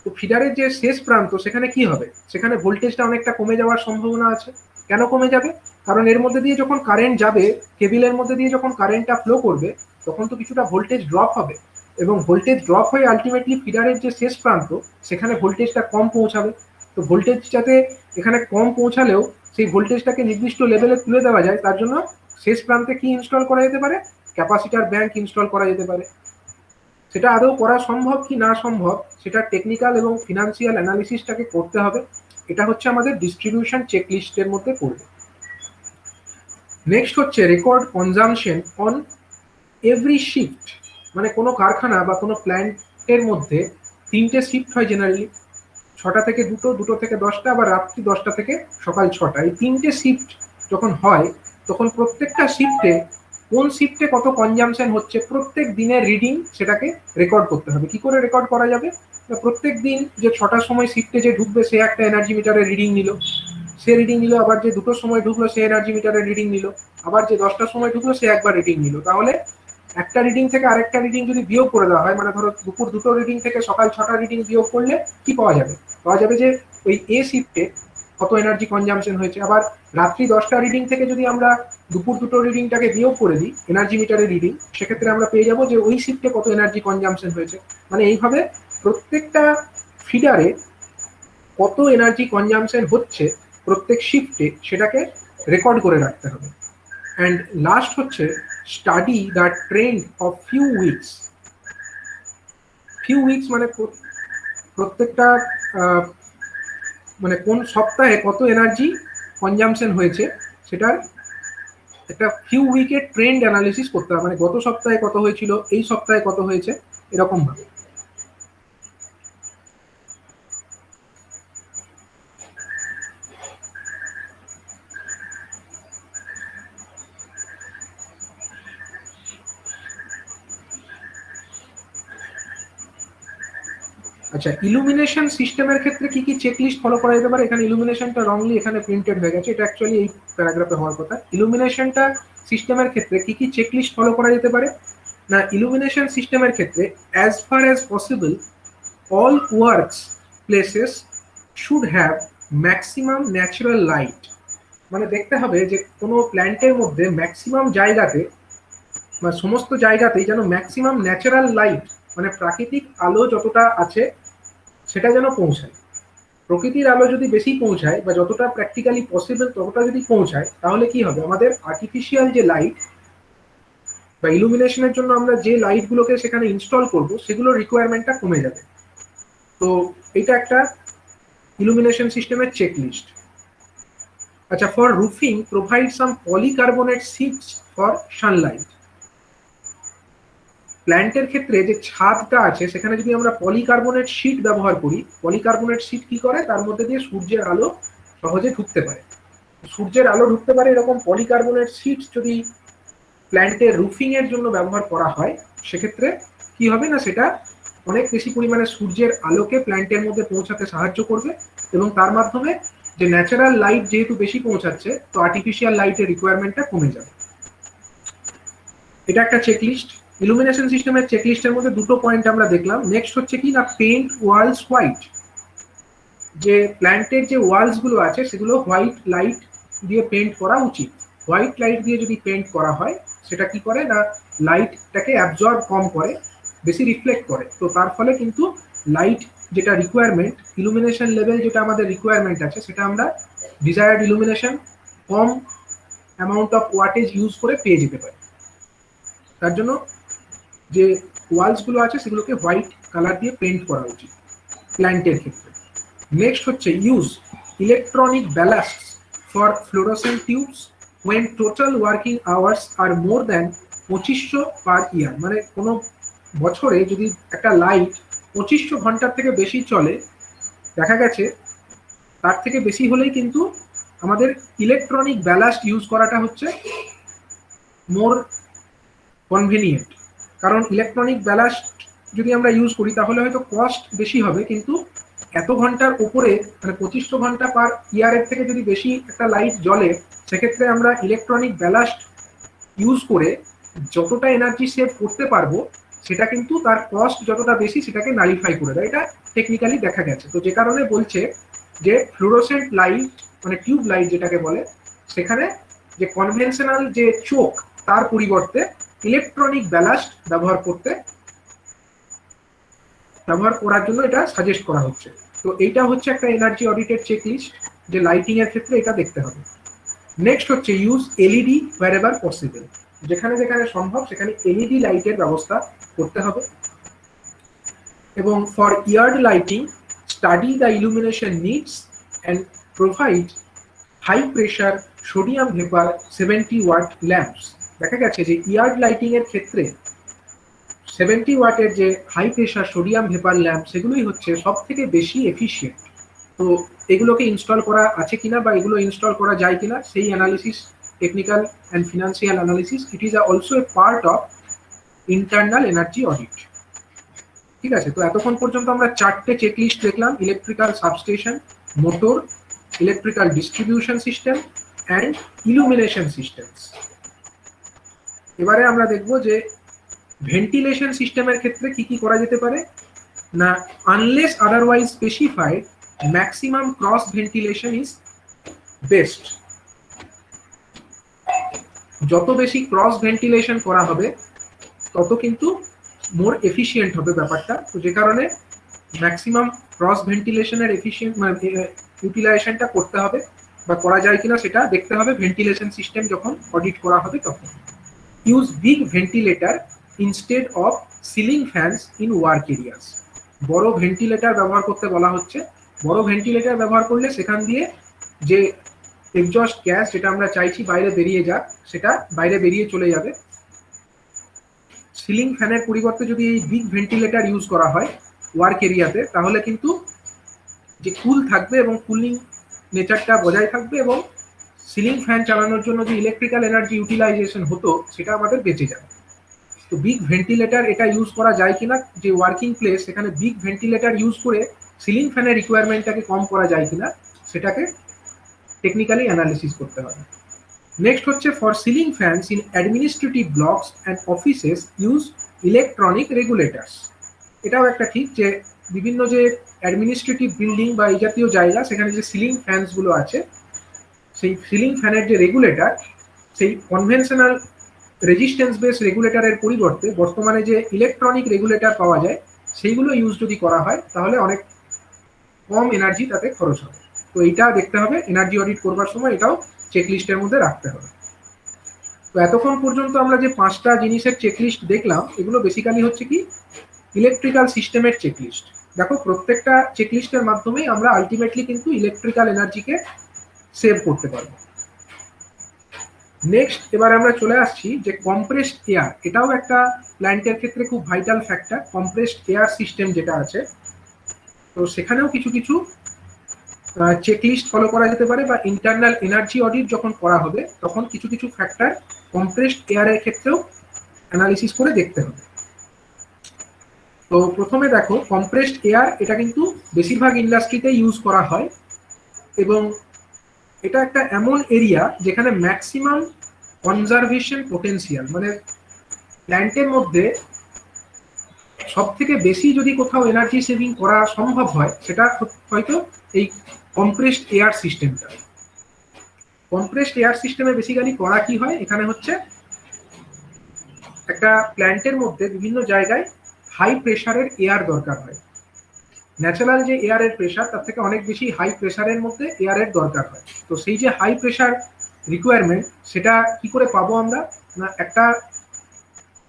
তো ফিডারের যে শেষ প্রান্ত সেখানে কি হবে, সেখানে ভোল্টেজটা অনেকটা কমে যাওয়ার সম্ভাবনা আছে। কেন কমে যাবে, কারণ এর মধ্যে দিয়ে যখন কারেন্ট যাবে, কেবিলের মধ্যে দিয়ে যখন কারেন্টটা ফ্লো করবে তখন তো কিছুটা ভোল্টেজ ড্রপ হবে, এবং ভোল্টেজ ড্রপ হয়ে আলটিমেটলি ফিডারের যে শেষ প্রান্ত সেখানে ভোল্টেজটা কম পৌঁছাবে। তো ভোল্টেজ যাতে এখানে কম পৌঁছালেও সেই ভোল্টেজটাকে নির্দিষ্ট লেভেলে তুলে দেওয়া যায় তার জন্য শেষ প্রান্তে কি ইনস্টল করা যেতে পারে, ক্যাপাসিটার ব্যাংক ইনস্টল করা যেতে পারে। সেটা আদৌ করা সম্ভব কি না সম্ভব সেটা টেকনিক্যাল এবং ফিনান্সিয়াল অ্যানালিসিসটাকে করতে হবে। এটা হচ্ছে আমাদের ডিস্ট্রিবিউশন চেকলিস্টের মধ্যে পড়বে। নেক্সট হচ্ছে record consumption on every shift, মানে কোনো কারখানা বা কোনো প্ল্যান্টের মধ্যে 3টে শিফট হয় জেনারেলি, 6টা থেকে 2টো, 2টো থেকে 10টা, আবার রাত্রি 10টা থেকে সকাল 6টা। এই 3টে শিফট যখন হয় তখন প্রত্যেকটা শিফটে কোন শিফটে কত কনজামশন হচ্ছে প্রত্যেক দিনের রিডিং সেটাকে রেকর্ড করতে হবে। কি করে রেকর্ড করা যাবে, প্রত্যেক দিন যে 6টার সময় শিফটে যে ঢুকবে সে একটা এনার্জি মিটারের রিডিং নিল, আবার যে 2টোর সময় ঢুকলো সে এনার্জি মিটারের রিডিং নিল, আবার যে 10টার সময় ঢুকলো সে একবার রিডিং নিল। তাহলে একটা রিডিং থেকে আরেকটা রিডিং যদি বিয়োগ করে দেওয়া হয়, মানে ধরো দুপুর 2টো রিডিং থেকে সকাল 6টা রিডিং বিয়োগ করলে কি পাওয়া যাবে, পাওয়া যাবে যে ওই এ শিফটে কত এনার্জি কনজামশন হয়েছে। আবার রাত্রি 10টা রিডিং থেকে যদি আমরা দুপুর 2টো রিডিংটাকে বিয়োগ করে দিই এনার্জি মিটারের রিডিং, সেক্ষেত্রে আমরা পেয়ে যাবো যে ওই শিফটে কত এনার্জি কনজামশন হয়েছে। মানে এইভাবে প্রত্যেকটা ফিডারে কত এনার্জি কনজামশন হচ্ছে প্রত্যেক শিফটে সেটাকে রেকর্ড করে রাখতে হবে। অ্যান্ড লাস্ট হচ্ছে study the trend of few weeks. Few weeks মানে প্রত্যেকটা মানে কোন সপ্তাহে কত এনার্জি কনজামশন হয়েছে সেটার একটা ফিউ উইকের ট্রেন্ড অ্যানালিসিস করতে হবে, মানে গত সপ্তাহে কত হয়েছিল, এই সপ্তাহে কত হয়েছে, এরকম ভাবে। আচ্ছা, ইলুমিনেশন সিস্টেমের ক্ষেত্রে কি কি চেকলিস্ট ফলো করা যেতে পারে? এখানে ইলুমিনেশনটা রংলি এখানে প্রিন্টেড হয়ে গেছে, এটা অ্যাকচুয়ালি এই প্যারাগ্রাফে হওয়ার কথা। ইলুমিনেশনটা সিস্টেমের ক্ষেত্রে কি কি চেকলিস্ট ফলো করা যেতে পারে না, ইলুমিনেশন সিস্টেমের ক্ষেত্রে as far as possible all works places should have maximum natural light। মানে দেখতে হবে যে কোনো প্ল্যান্টের মধ্যে ম্যাক্সিমাম জায়গাতে বা সমস্ত জায়গাতেই যেন ম্যাক্সিমাম ন্যাচারাল লাইট মানে প্রাকৃতিক আলো যতটা আছে সেটা যেন পৌঁছায়। প্রকৃতির আলো যদি বেশি পৌঁছায় বা যতটা প্র্যাকটিক্যালি পসিবল ততটা যদি পৌঁছায়, তাহলে কি হবে, আমাদের আর্টিফিশিয়াল যে লাইট বা ইলুমিনেশনের জন্য আমরা যে লাইটগুলোকে সেখানে ইনস্টল করব সেগুলোর রিকোয়ারমেন্টটা কমে যাবে। তো এটা একটা ইলুমিনেশন সিস্টেমের চেকলিস্ট। আচ্ছা, for roofing provide some polycarbonate Sheets for Sunlight. প্ল্যান্টের ক্ষেত্রে যে ছাদটা আছে সেখানে যদি আমরা পলিকার্বনেট শীট ব্যবহার করি, পলিকার্বনেট শীট কি করে, তার মধ্যে দিয়ে সূর্যের আলো সহজে ঢুকতে পারে। সূর্যের আলো ঢুকতে পারে এরকম পলিকার্বনেট শীট যদি প্ল্যান্টের রুফিং এর জন্য ব্যবহার করা হয়, সেক্ষেত্রে কি হবে না, সেটা অনেক বেশি পরিমাণে সূর্যের আলোকে প্ল্যান্টের মধ্যে পৌঁছাতে সাহায্য করবে এবং তার মাধ্যমে যে ন্যাচারাল লাইট যেহেতু বেশি পৌঁছাচ্ছে, তো আর্টিফিশিয়াল লাইটের রিকোয়ারমেন্টটা কমে যাবে। এটা একটা চেকলিস্ট। ইলুমিনেশন সিস্টেমের চেকলিস্টের মধ্যে দুটো পয়েন্ট আমরা দেখলাম। নেক্সট হচ্ছে কি না, পেইন্ট ওয়ালস হোয়াইট। যে প্ল্যান্টের যে ওয়ালস গুলো আছে সেগুলো হোয়াইট লাইট দিয়ে পেইন্ট করা উচিত। হোয়াইট লাইট দিয়ে যদি পেইন্ট করা হয়, সেটা কি করে না, লাইটটাকে অ্যাবজর্ব কম করে, বেশি রিফ্লেক্ট করে। তো তার ফলে কিন্তু লাইট যেটা রিকোয়ারমেন্ট, ইলুমিনেশন লেভেল যেটা আমাদের রিকোয়ারমেন্ট আছে, সেটা আমরা desired illumination com amount of wattage use করে পেয়ে যেতে পারি। তার জন্য যে ওয়ালসগুলো আছে সেগুলোকে হোয়াইট কালার দিয়ে পেইন্ট করা উচিত প্ল্যান্টের ক্ষেত্রে। নেক্সট হচ্ছে use electronic ballast for fluorescent tubes when total working hours are more than 2500 পার ইয়ার। মানে কোনো বছরে যদি একটা লাইট 2500 ঘন্টার থেকে বেশি চলে, দেখা গেছে তার থেকে বেশি হলেই কিন্তু আমাদের ইলেকট্রনিক ব্যালাস্ট ইউজ করাটা হচ্ছে মোর কনভিনিয়েন্ট। কারণ ইলেকট্রনিক ব্যালাস্ট যদি আমরা ইউজ করি তাহলে হয়তো কস্ট বেশি হবে, কিন্তু এত ঘন্টার উপরে মানে 2500 ঘন্টা পার ইয়ারের থেকে যদি বেশি একটা লাইট জ্বলে, সেক্ষেত্রে আমরা ইলেকট্রনিক ব্যালাস্ট ইউজ করে যতটা এনার্জি সেভ করতে পারবো, সেটা কিন্তু তার কস্ট যতটা বেশি সেটাকে নালিফাই করে দেয়। এটা টেকনিক্যালি দেখা গেছে। তো যে কারণে বলছে যে ফ্লুরোসেন্ট লাইট মানে টিউব লাইট যেটাকে বলে, সেখানে যে কনভেনশনাল যে চোখ তার পরিবর্তে ইলেকট্রনিক ব্যালাস্ট ব্যবহার করার জন্য এটা সাজেস্ট করা হচ্ছে। তো এইটা হচ্ছে একটা এনার্জি অডিটের চেকলিস্ট, যে লাইটিং এর ক্ষেত্রে এটা দেখতে হবে। নেক্সট হচ্ছে ইউজ এলইডি wherever possible। যেখানে যেখানে সম্ভব সেখানে এলইডি লাইটের ব্যবস্থা করতে হবে। এবং for yard lighting study the illumination needs and provide high pressure sodium vapour 70 watt lamps. দেখা গেছে যে ইয়ার্ড লাইটিং এর ক্ষেত্রে 70 ওয়াটের যে high pressure sodium vapour lamp, সেগুলোই হচ্ছে সব থেকে বেশি এফিশিয়েন্ট। তো এগুলোকে ইনস্টল করা আছে কিনা বা এগুলো ইনস্টল করা যায় কিনা, সেই analysis, technical and financial analysis, it is also a part of internal energy audit. ঠিক আছে, তো এতক্ষণ পর্যন্ত আমরা 4টে চেকলিস্ট দেখলাম: electrical substation, motor, electrical distribution system and illumination systems. এবারে আমরা দেখব যে ভেন্টিলেশন সিস্টেমের ক্ষেত্রে কি কি করা যেতে পারে না, unless otherwise specified maximum cross ventilation is best. যত বেশি ক্রস ভেন্টিলেশন করা হবে তত কিন্তু মোর এফিশিয়েন্ট হবে ব্যাপারটা। তো যে কারণে ম্যাক্সিমাম ক্রস ভেন্টিলেশনের এফিশিয়েন্ট মানে ইউটিলাইজেশনটা করতে হবে, বা করা যায় কিনা সেটা দেখতে হবে ভেন্টিলেশন সিস্টেম যখন অডিট করা হবে তখন। Use big ventilator instead of ceiling fans in work areas. বড় ভেন্টিলেটর ব্যবহার করতে বলা হচ্ছে। বড় ভেন্টিলেটর ব্যবহার করলে সেখান দিয়ে যে এক্সজস্ট গ্যাস যেটা আমরা চাইছি বাইরে বেরিয়ে যাক, সেটা বাইরে বেরিয়ে চলে যাবে। সিলিং ফ্যানের পরিবর্তে যদি এই বিগ ভেন্টিলেটর ইউজ করা হয় ওয়ার্ক এরিয়াতে, তাহলে কিন্তু যে কুল থাকবে এবং কুলিং নেচারটা বজায় থাকবে, এবং সিলিং ফ্যান চালানোর জন্য যে ইলেকট্রিক্যাল এনার্জি ইউটিলাইজেশন হতো সেটা আমাদের বেঁচে যাবে। তো তো বিগ ভেন্টিলেটর এটা ইউজ করা যায় কিনা, যে ওয়ার্কিং প্লেস সেখানে বিগ ভেন্টিলেটর ইউজ করে সিলিং ফ্যানের রিকোয়ারমেন্টটাকে কম করা যায় কিনা সেটাকে টেকনিক্যালি অ্যানালিসিস করতে হবে। নেক্সট হচ্ছে for ceiling fans in administrative blocks and offices use electronic regulators. এটাও একটা ঠিক যে বিভিন্ন যে অ্যাডমিনিস্ট্রেটিভ বিল্ডিং বা এই জাতীয় জায়গা সেখানে যে সিলিং ফ্যানসগুলো আছে সেই সিলিং ফ্যানের যে রেগুলেটর সেই কনভেনশনাল রেজিস্ট্যান্স বেস রেগুলেটরের পরিবর্তে বর্তমানে যে ইলেকট্রনিক রেগুলেটর পাওয়া যায় সেইগুলো ইউজ যদি করা হয় তাহলে অনেক কম এনার্জি তাতে খরচ হবে। তো এইটা দেখতে হবে এনার্জি অডিট করবার সময়, এটাও চেকলিস্টের মধ্যে রাখতে হবে। তো এতক্ষণ পর্যন্ত আমরা যে 5টা জিনিসের চেকলিস্ট দেখলাম এগুলো বেসিক্যালি হচ্ছে কি ইলেকট্রিক্যাল সিস্টেমের চেকলিস্ট। দেখো প্রত্যেকটা চেকলিস্টের মাধ্যমেই আমরা আলটিমেটলি কিন্তু ইলেকট্রিক্যাল এনার্জিকে সেভ করতে পারবো। নেক্সট এবার আমরা চলে আসছি যে কম্প্রেসড এয়ার, এটাও একটা প্ল্যান্টের ক্ষেত্রে খুব vital factor. Compressed air system যেটা আছে তো সেখানেও কিছু কিছু চেকলিস্ট ফলো করা যেতে পারে, বা ইন্টারনাল এনার্জি অডিট যখন করা হবে তখন কিছু কিছু ফ্যাক্টর কম্প্রেসড এয়ারের ক্ষেত্রেও অ্যানালিসিস করে দেখতে হবে। তো প্রথমে দেখো কম্প্রেসড এয়ার এটা কিন্তু বেশিরভাগ ইন্ডাস্ট্রিতে ইউজ করা হয় এবং এটা একটা এমন এরিয়া যেখানে ম্যাক্সিমাম কনজারভেশন পোটেনশিয়াল, মানে প্ল্যান্টের মধ্যে সব থেকে বেশি যদি কোথাও এনার্জি সেভিং করা সম্ভব হয় সেটা হয়তো এই কম্প্রেসড এয়ার সিস্টেমটা। কম্প্রেসড এয়ার সিস্টেমে বেসিক্যালি করা কি হয়, এখানে হচ্ছে একটা প্ল্যান্টের মধ্যে বিভিন্ন জায়গায় হাই প্রেসারের এয়ার দরকার হয়। ন্যাচারাল যে এয়ারের প্রেসার তার থেকে অনেক বেশি হাই প্রেসারের মধ্যে এয়ারের দরকার হয়। তো সেই যে হাই প্রেসার রিকোয়ারমেন্ট সেটা কি করে পাবো আমরা, না একটা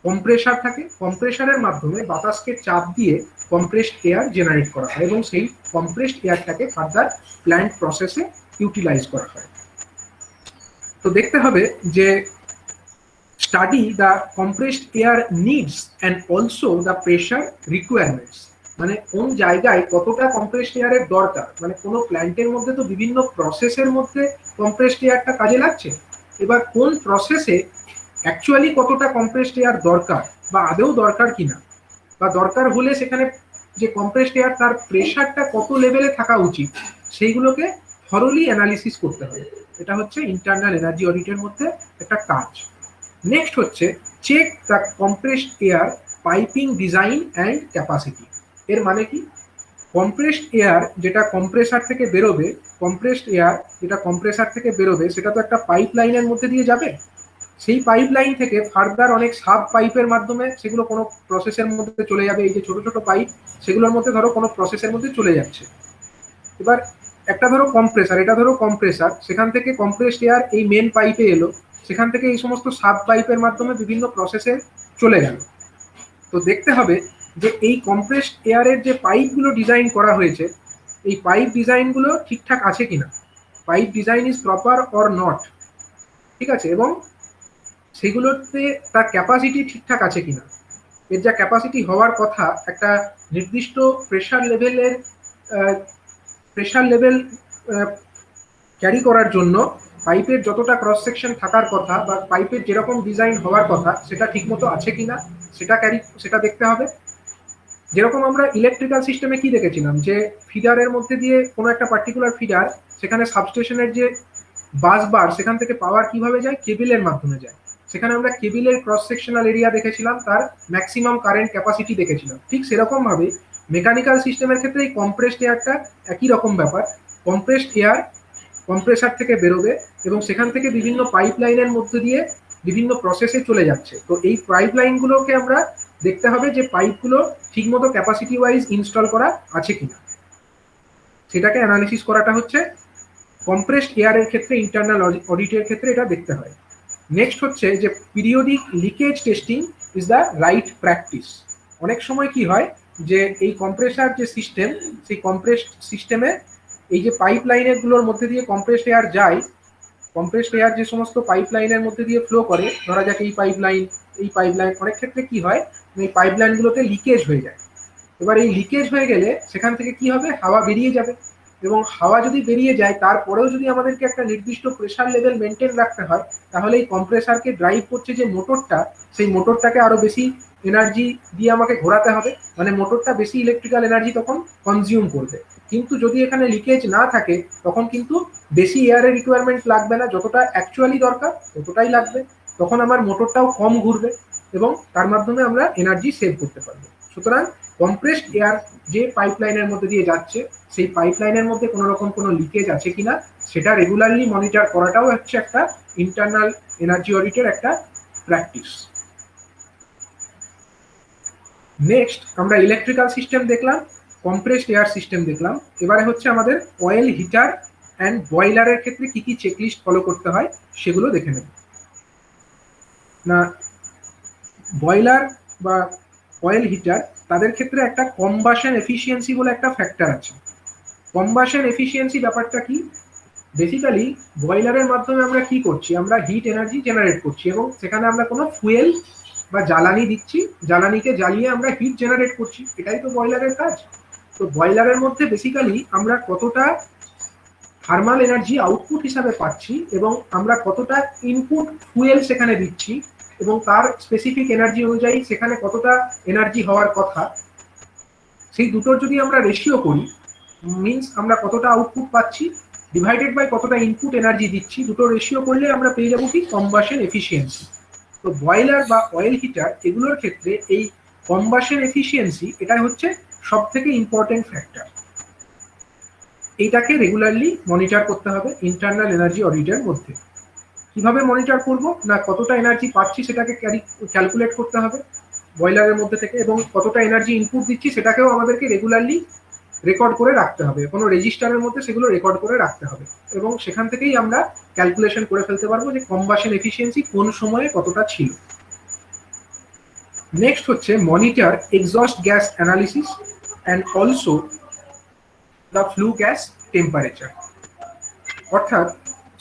কম্প্রেসার থাকে, কম্প্রেসারের মাধ্যমে বাতাসকে চাপ দিয়ে কম্প্রেসড এয়ার জেনারেট করা হয় এবং সেই কম্প্রেসড এয়ারটাকে ফার্দার প্ল্যান্ট প্রসেসে ইউটিলাইজ করা হয়। তো দেখতে হবে যে study the compressed air needs and also the pressure requirements, মানে কোন জায়গায় কতটা কম্প্রেসড এয়ারের দরকার। মানে কোনো প্ল্যান্টের মধ্যে তো বিভিন্ন প্রসেসের মধ্যে কম্প্রেসড এয়ারটা কাজে লাগছে, এবার কোন প্রসেসে অ্যাকচুয়ালি কতটা কম্প্রেসড এয়ার দরকার বা আদৌ দরকার কিনা, বা দরকার হলে সেখানে যে কম্প্রেসড এয়ার তার প্রেসারটা কত লেভেলে থাকা উচিত সেইগুলোকে থরলি অ্যানালিসিস করতে হবে। এটা হচ্ছে ইন্টারনাল এনার্জি অডিটের মধ্যে একটা কাজ। নেক্সট হচ্ছে check the compressed air piping design and capacity. এর মানে কি, কম্প্রেসড এয়ার যেটা কম্প্রেসার থেকে বেরোবে, কম্প্রেসড এয়ার যেটা কম্প্রেসার থেকে বেরোবে সেটা তো একটা পাইপ লাইনের মধ্যে দিয়ে যাবে, সেই পাইপ লাইন থেকে ফার্দার অনেক সাব পাইপের মাধ্যমে সেগুলো কোনো প্রসেসের মধ্যে চলে যাবে। এই যে ছোট ছোট পাইপ সেগুলোর মধ্যে ধরো কোনো প্রসেসের মধ্যে চলে যাচ্ছে। এবার একটা ধরো কম্প্রেসার, এটা ধরো কম্প্রেসার, সেখান থেকে কম্প্রেসড এয়ার এই মেন পাইপে এলো, সেখান থেকে এই সমস্ত সাব পাইপের মাধ্যমে বিভিন্ন প্রসেসে চলে গেল। তো দেখতে হবে যে এই কম্প্রেসড এয়ারের যে পাইপগুলো ডিজাইন করা হয়েছে এই পাইপ ডিজাইনগুলো ঠিকঠাক আছে কিনা, pipe design is proper or not, ঠিক আছে, এবং সেগুলোতে তার ক্যাপাসিটি ঠিকঠাক আছে কিনা। এর যা ক্যাপাসিটি হওয়ার কথা একটা নির্দিষ্ট প্রেশার লেভেল ক্যারি করার জন্য পাইপের যতটা ক্রস সেকশন থাকার কথা বা পাইপের যেরকম ডিজাইন হওয়ার কথা সেটা ঠিকমতো আছে কিনা সেটা দেখতে হবে। যেরকম আমরা ইলেকট্রিক্যাল সিস্টেমে কি দেখেছিলাম যে ফিডারের মধ্যে দিয়ে কোনো একটা পার্টিকুলার ফিডার সেখানে সাবস্টেশনের যে বাস বার সেখান থেকে পাওয়ার কিভাবে যায়, কেবিলের মাধ্যমে যায়। সেখানে আমরা কেবিলের ক্রস সেকশনাল এরিয়া দেখেছিলাম, তার ম্যাক্সিমাম কারেন্ট ক্যাপাসিটি দেখেছিলাম। ঠিক সেরকম ভাবে মেকানিক্যাল সিস্টেমের ক্ষেত্রে এই কম্প্রেসড এয়ারটা একই রকম ব্যাপার। কম্প্রেসড এয়ার কম্প্রেসার থেকে বেরোবে এবং সেখান থেকে বিভিন্ন পাইপ লাইনের মধ্যে দিয়ে বিভিন্ন প্রসেসে চলে যাচ্ছে। তো এই পাইপ লাইনগুলোকে আমরা দেখতে হবে যে পাইপগুলো ঠিকমতো ক্যাপাসিটি ওয়াইজ ইনস্টল করা আছে কিনা, সেটাকে অ্যানালিসিস করাটা হচ্ছে কম্প্রেসড এয়ারের ক্ষেত্রে ইন্টারনাল অডিটের ক্ষেত্রে এটা দেখতে হয়। নেক্সট হচ্ছে যে periodic leakage testing is the right practice. অনেক সময় কি হয় যে এই কম্প্রেসার যে সিস্টেম সেই কম্প্রেসড সিস্টেমে এই যে পাইপ লাইনের মধ্যে দিয়ে কম্প্রেসড এয়ার যায়, কম্প্রেসড এয়ার যে সমস্ত পাইপ লাইনের মধ্যে দিয়ে ফ্লো করে, ধরা যাক এই পাইপ লাইন অনেক ক্ষেত্রে কি হয় এই পাইপ লাইনগুলোতে লিকেজ হয়ে যায়। এবার এই লিকেজ হয়ে গেলে সেখান থেকে কি হবে, হাওয়া বেরিয়ে যাবে এবং হাওয়া যদি বেরিয়ে যায় তারপরেও যদি আমাদেরকে একটা নির্দিষ্ট প্রেসার লেভেল মেনটেন রাখতে হয়, তাহলে এই কম্প্রেসারকে ড্রাইভ করছে যে মোটরটা, সেই মোটরটাকে আরো বেশি এনার্জি দিয়ে আমাকে ঘোরাতে হবে, মানে মোটরটা বেশি ইলেকট্রিক্যাল এনার্জি তখন কনজিউম করবে। কিন্তু যদি এখানে লিকেজ না থাকে তখন কিন্তু বেশি এয়ারের রিকোয়ারমেন্ট লাগবে না, যতটা অ্যাকচুয়ালি দরকার ততটাই লাগবে। তখন আমার মোটরটাও কম ঘুরবে এবং তার মাধ্যমে আমরা এনার্জি সেভ করতে পারবো। সুতরাং কম্প্রেসড এয়ার যে পাইপলাইনের মধ্যে দিয়ে যাচ্ছে, সেই পাইপলাইনের মধ্যে কোনো রকম কোনো লিকেজ আছে কিনা সেটা রেগুলারলি মনিটর করাটাও হচ্ছে একটা ইন্টারনাল এনার্জি অডিটের একটা প্র্যাকটিস। নেক্সট আমরা ইলেকট্রিক্যাল সিস্টেম দেখলাম, কম্প্রেসড এয়ার সিস্টেম দেখলাম। এবারে হচ্ছে আমাদের অয়েল হিটার অ্যান্ড বয়লারের ক্ষেত্রে কি কি চেকলিস্ট ফলো করতে হয় সেগুলো দেখে নেব। না, বয়লার বা অয়েল হিটার তাদের ক্ষেত্রে একটা কম্বাশন এফিসিয়েন্সি বলে একটা ফ্যাক্টর আছে। কম্বাশন এফিসিয়েন্সি ব্যাপারটা কি? বেসিক্যালি বয়লারের মাধ্যমে আমরা কি করছি, আমরা হিট এনার্জি জেনারেট করছি এবং সেখানে আমরা কোনো ফুয়েল বা জ্বালানি দিচ্ছি, জ্বালানিকে জ্বালিয়ে আমরা হিট জেনারেট করছি, এটাই তো বয়লারের কাজ। তো বয়লারের মধ্যে বেসিক্যালি আমরা কতটা থার্মাল এনার্জি আউটপুট হিসাবে পাচ্ছি এবং আমরা কতটা ইনপুট ফুয়েল সেখানে দিচ্ছি এবং তার স্পেসিফিক এনার্জি অনুযায়ী সেখানে কতটা এনার্জি হওয়ার কথা, সেই দুটোর যদি আমরা রেশিও করি, মিনস আমরা কতটা আউটপুট পাচ্ছি ডিভাইডেড বাই কতটা ইনপুট এনার্জি দিচ্ছি, দুটো রেশিও করলে আমরা পেয়ে যাবো কি কম্বাশন এফিসিয়েন্সি। তো বয়লার বা অয়েল হিটার এগুলোর ক্ষেত্রে এই কম্বাশন এফিসিয়েন্সি এটা হচ্ছে সব থেকে ইম্পর্টেন্ট ফ্যাক্টর। এইটাকে রেগুলারলি মনিটর করতে হবে ইন্টারনাল এনার্জি অডিটের মধ্যে। কিভাবে মনিটর করব না, কতটা এনার্জি পাচ্ছি সেটাকে ক্যালকুলেট করতে হবে বয়লারের মধ্যে থেকে, এবং কতটা এনার্জি ইনপুট দিচ্ছি সেটাকেও আমাদেরকে রেগুলারলি রেকর্ড করে রাখতে হবে, কোনো রেজিস্টারের মধ্যে সেগুলো রেকর্ড করে রাখতে হবে এবং সেখান থেকেই আমরা ক্যালকুলেশন করে ফেলতে পারবো যে কম্বাশন এফিসিয়েন্সি কোন সময়ে কতটা ছিল। নেক্সট হচ্ছে monitor exhaust gas analysis and also the flue gas temperature. অর্থাৎ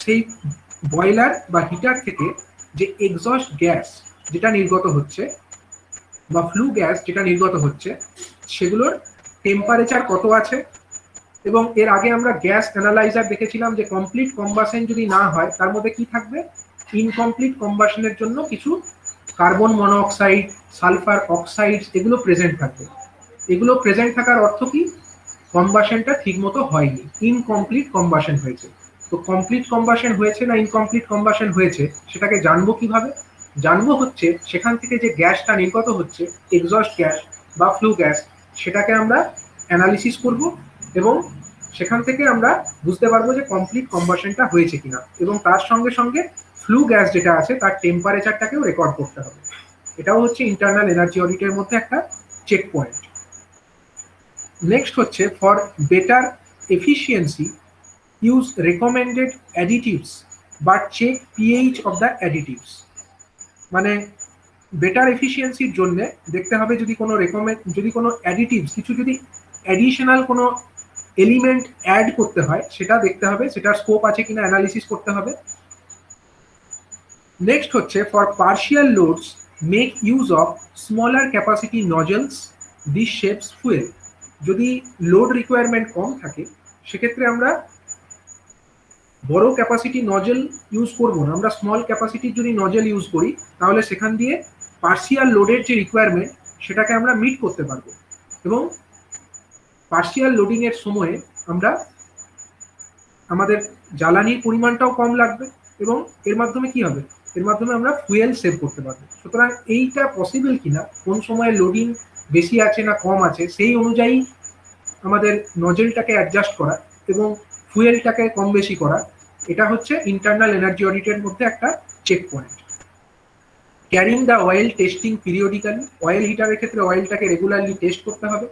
সেই বয়লার বা হিটার থেকে যে এক্সস্ট গ্যাস যেটা নির্গত হচ্ছে বা ফ্লু গ্যাস যেটা নির্গত হচ্ছে সেগুলোর টেম্পারেচার কত আছে। এবং এর আগে আমরা গ্যাস অ্যানালাইজার দেখেছিলাম যে কমপ্লিট কম্বাশন যদি না হয় তার মধ্যে কি থাকবে, ইনকমপ্লিট কম্বাশনের জন্য কিছু কার্বন মনোঅক্সাইড, সালফার অক্সাইড এগুলো প্রেজেন্ট থাকবে। এগুলো প্রেজেন্ট থাকার অর্থ কি, কম্বাশনটা ঠিকমতো হয়নি, ইনকমপ্লিট কম্বাশন হয়েছে। তো কমপ্লিট কম্বাশন হয়েছে না ইনকমপ্লিট কম্বাশন হয়েছে সেটাকে জানবো কিভাবে? জানবো হচ্ছে সেখান থেকে যে গ্যাসটা নির্গত হচ্ছে এক্সস্ট গ্যাস বা ফ্লু গ্যাস, সেটাকে আমরা অ্যানালিসিস করব এবং সেখান থেকে আমরা বুঝতে পারবো যে কমপ্লিট কম্বাশনটা হয়েছে কিনা, এবং তার সঙ্গে সঙ্গে ফ্লু গ্যাস যেটা আছে তার টেম্পারেচারটাকেও রেকর্ড করতে হবে। এটাও হচ্ছে ইন্টারনাল এনার্জি অডিটের মধ্যে একটা চেক পয়েন্ট। নেক্সট হচ্ছে for better efficiency use recommended additives but check pH of the additives. মানে বেটার এফিসিয়েন্সির জন্য দেখতে হবে যদি কোনো অ্যাডিটিভস, কিছু যদি অ্যাডিশনাল কোনো এলিমেন্ট অ্যাড করতে হয় সেটা দেখতে হবে, সেটার স্কোপ আছে কিনা অ্যানালিসিস করতে হবে। নেক্সট হচ্ছে for partial loads make use of smaller capacity nozzles, this শেপস ফুয়েল। যদি লোড রিকোয়ারমেন্ট কম থাকে সেক্ষেত্রে আমরা বড় ক্যাপাসিটি নজেল ইউজ করবো না, আমরা স্মল ক্যাপাসিটির যদি নজেল ইউজ করি তাহলে সেখান দিয়ে পার্শিয়াল লোডের যে রিকোয়ারমেন্ট সেটাকে আমরা মিট করতে পারবো এবং পার্শিয়াল লোডিং এর সময়ে আমরা আমাদের জ্বালানির পরিমাণটাও কম লাগবে এবং এর মাধ্যমে কি হবে, এর মাধ্যমে আমরা ফুয়েল সেভ করতে পারবো। সুতরাং এইটা পসিবল কিনা, কোন সময় লোডিং বেশি আছে না কম আছে সেই অনুযায়ী আমাদের নজেলটাকে অ্যাডজাস্ট করা এবং ফুয়েলটাকে কম বেশি করা, এটা হচ্ছে ইন্টারনাল এনার্জি অডিটের মধ্যে একটা check point. Carrying the oil testing periodically, oil হিটারের ক্ষেত্রে অয়েলটাকে রেগুলারলি টেস্ট করতে হবে।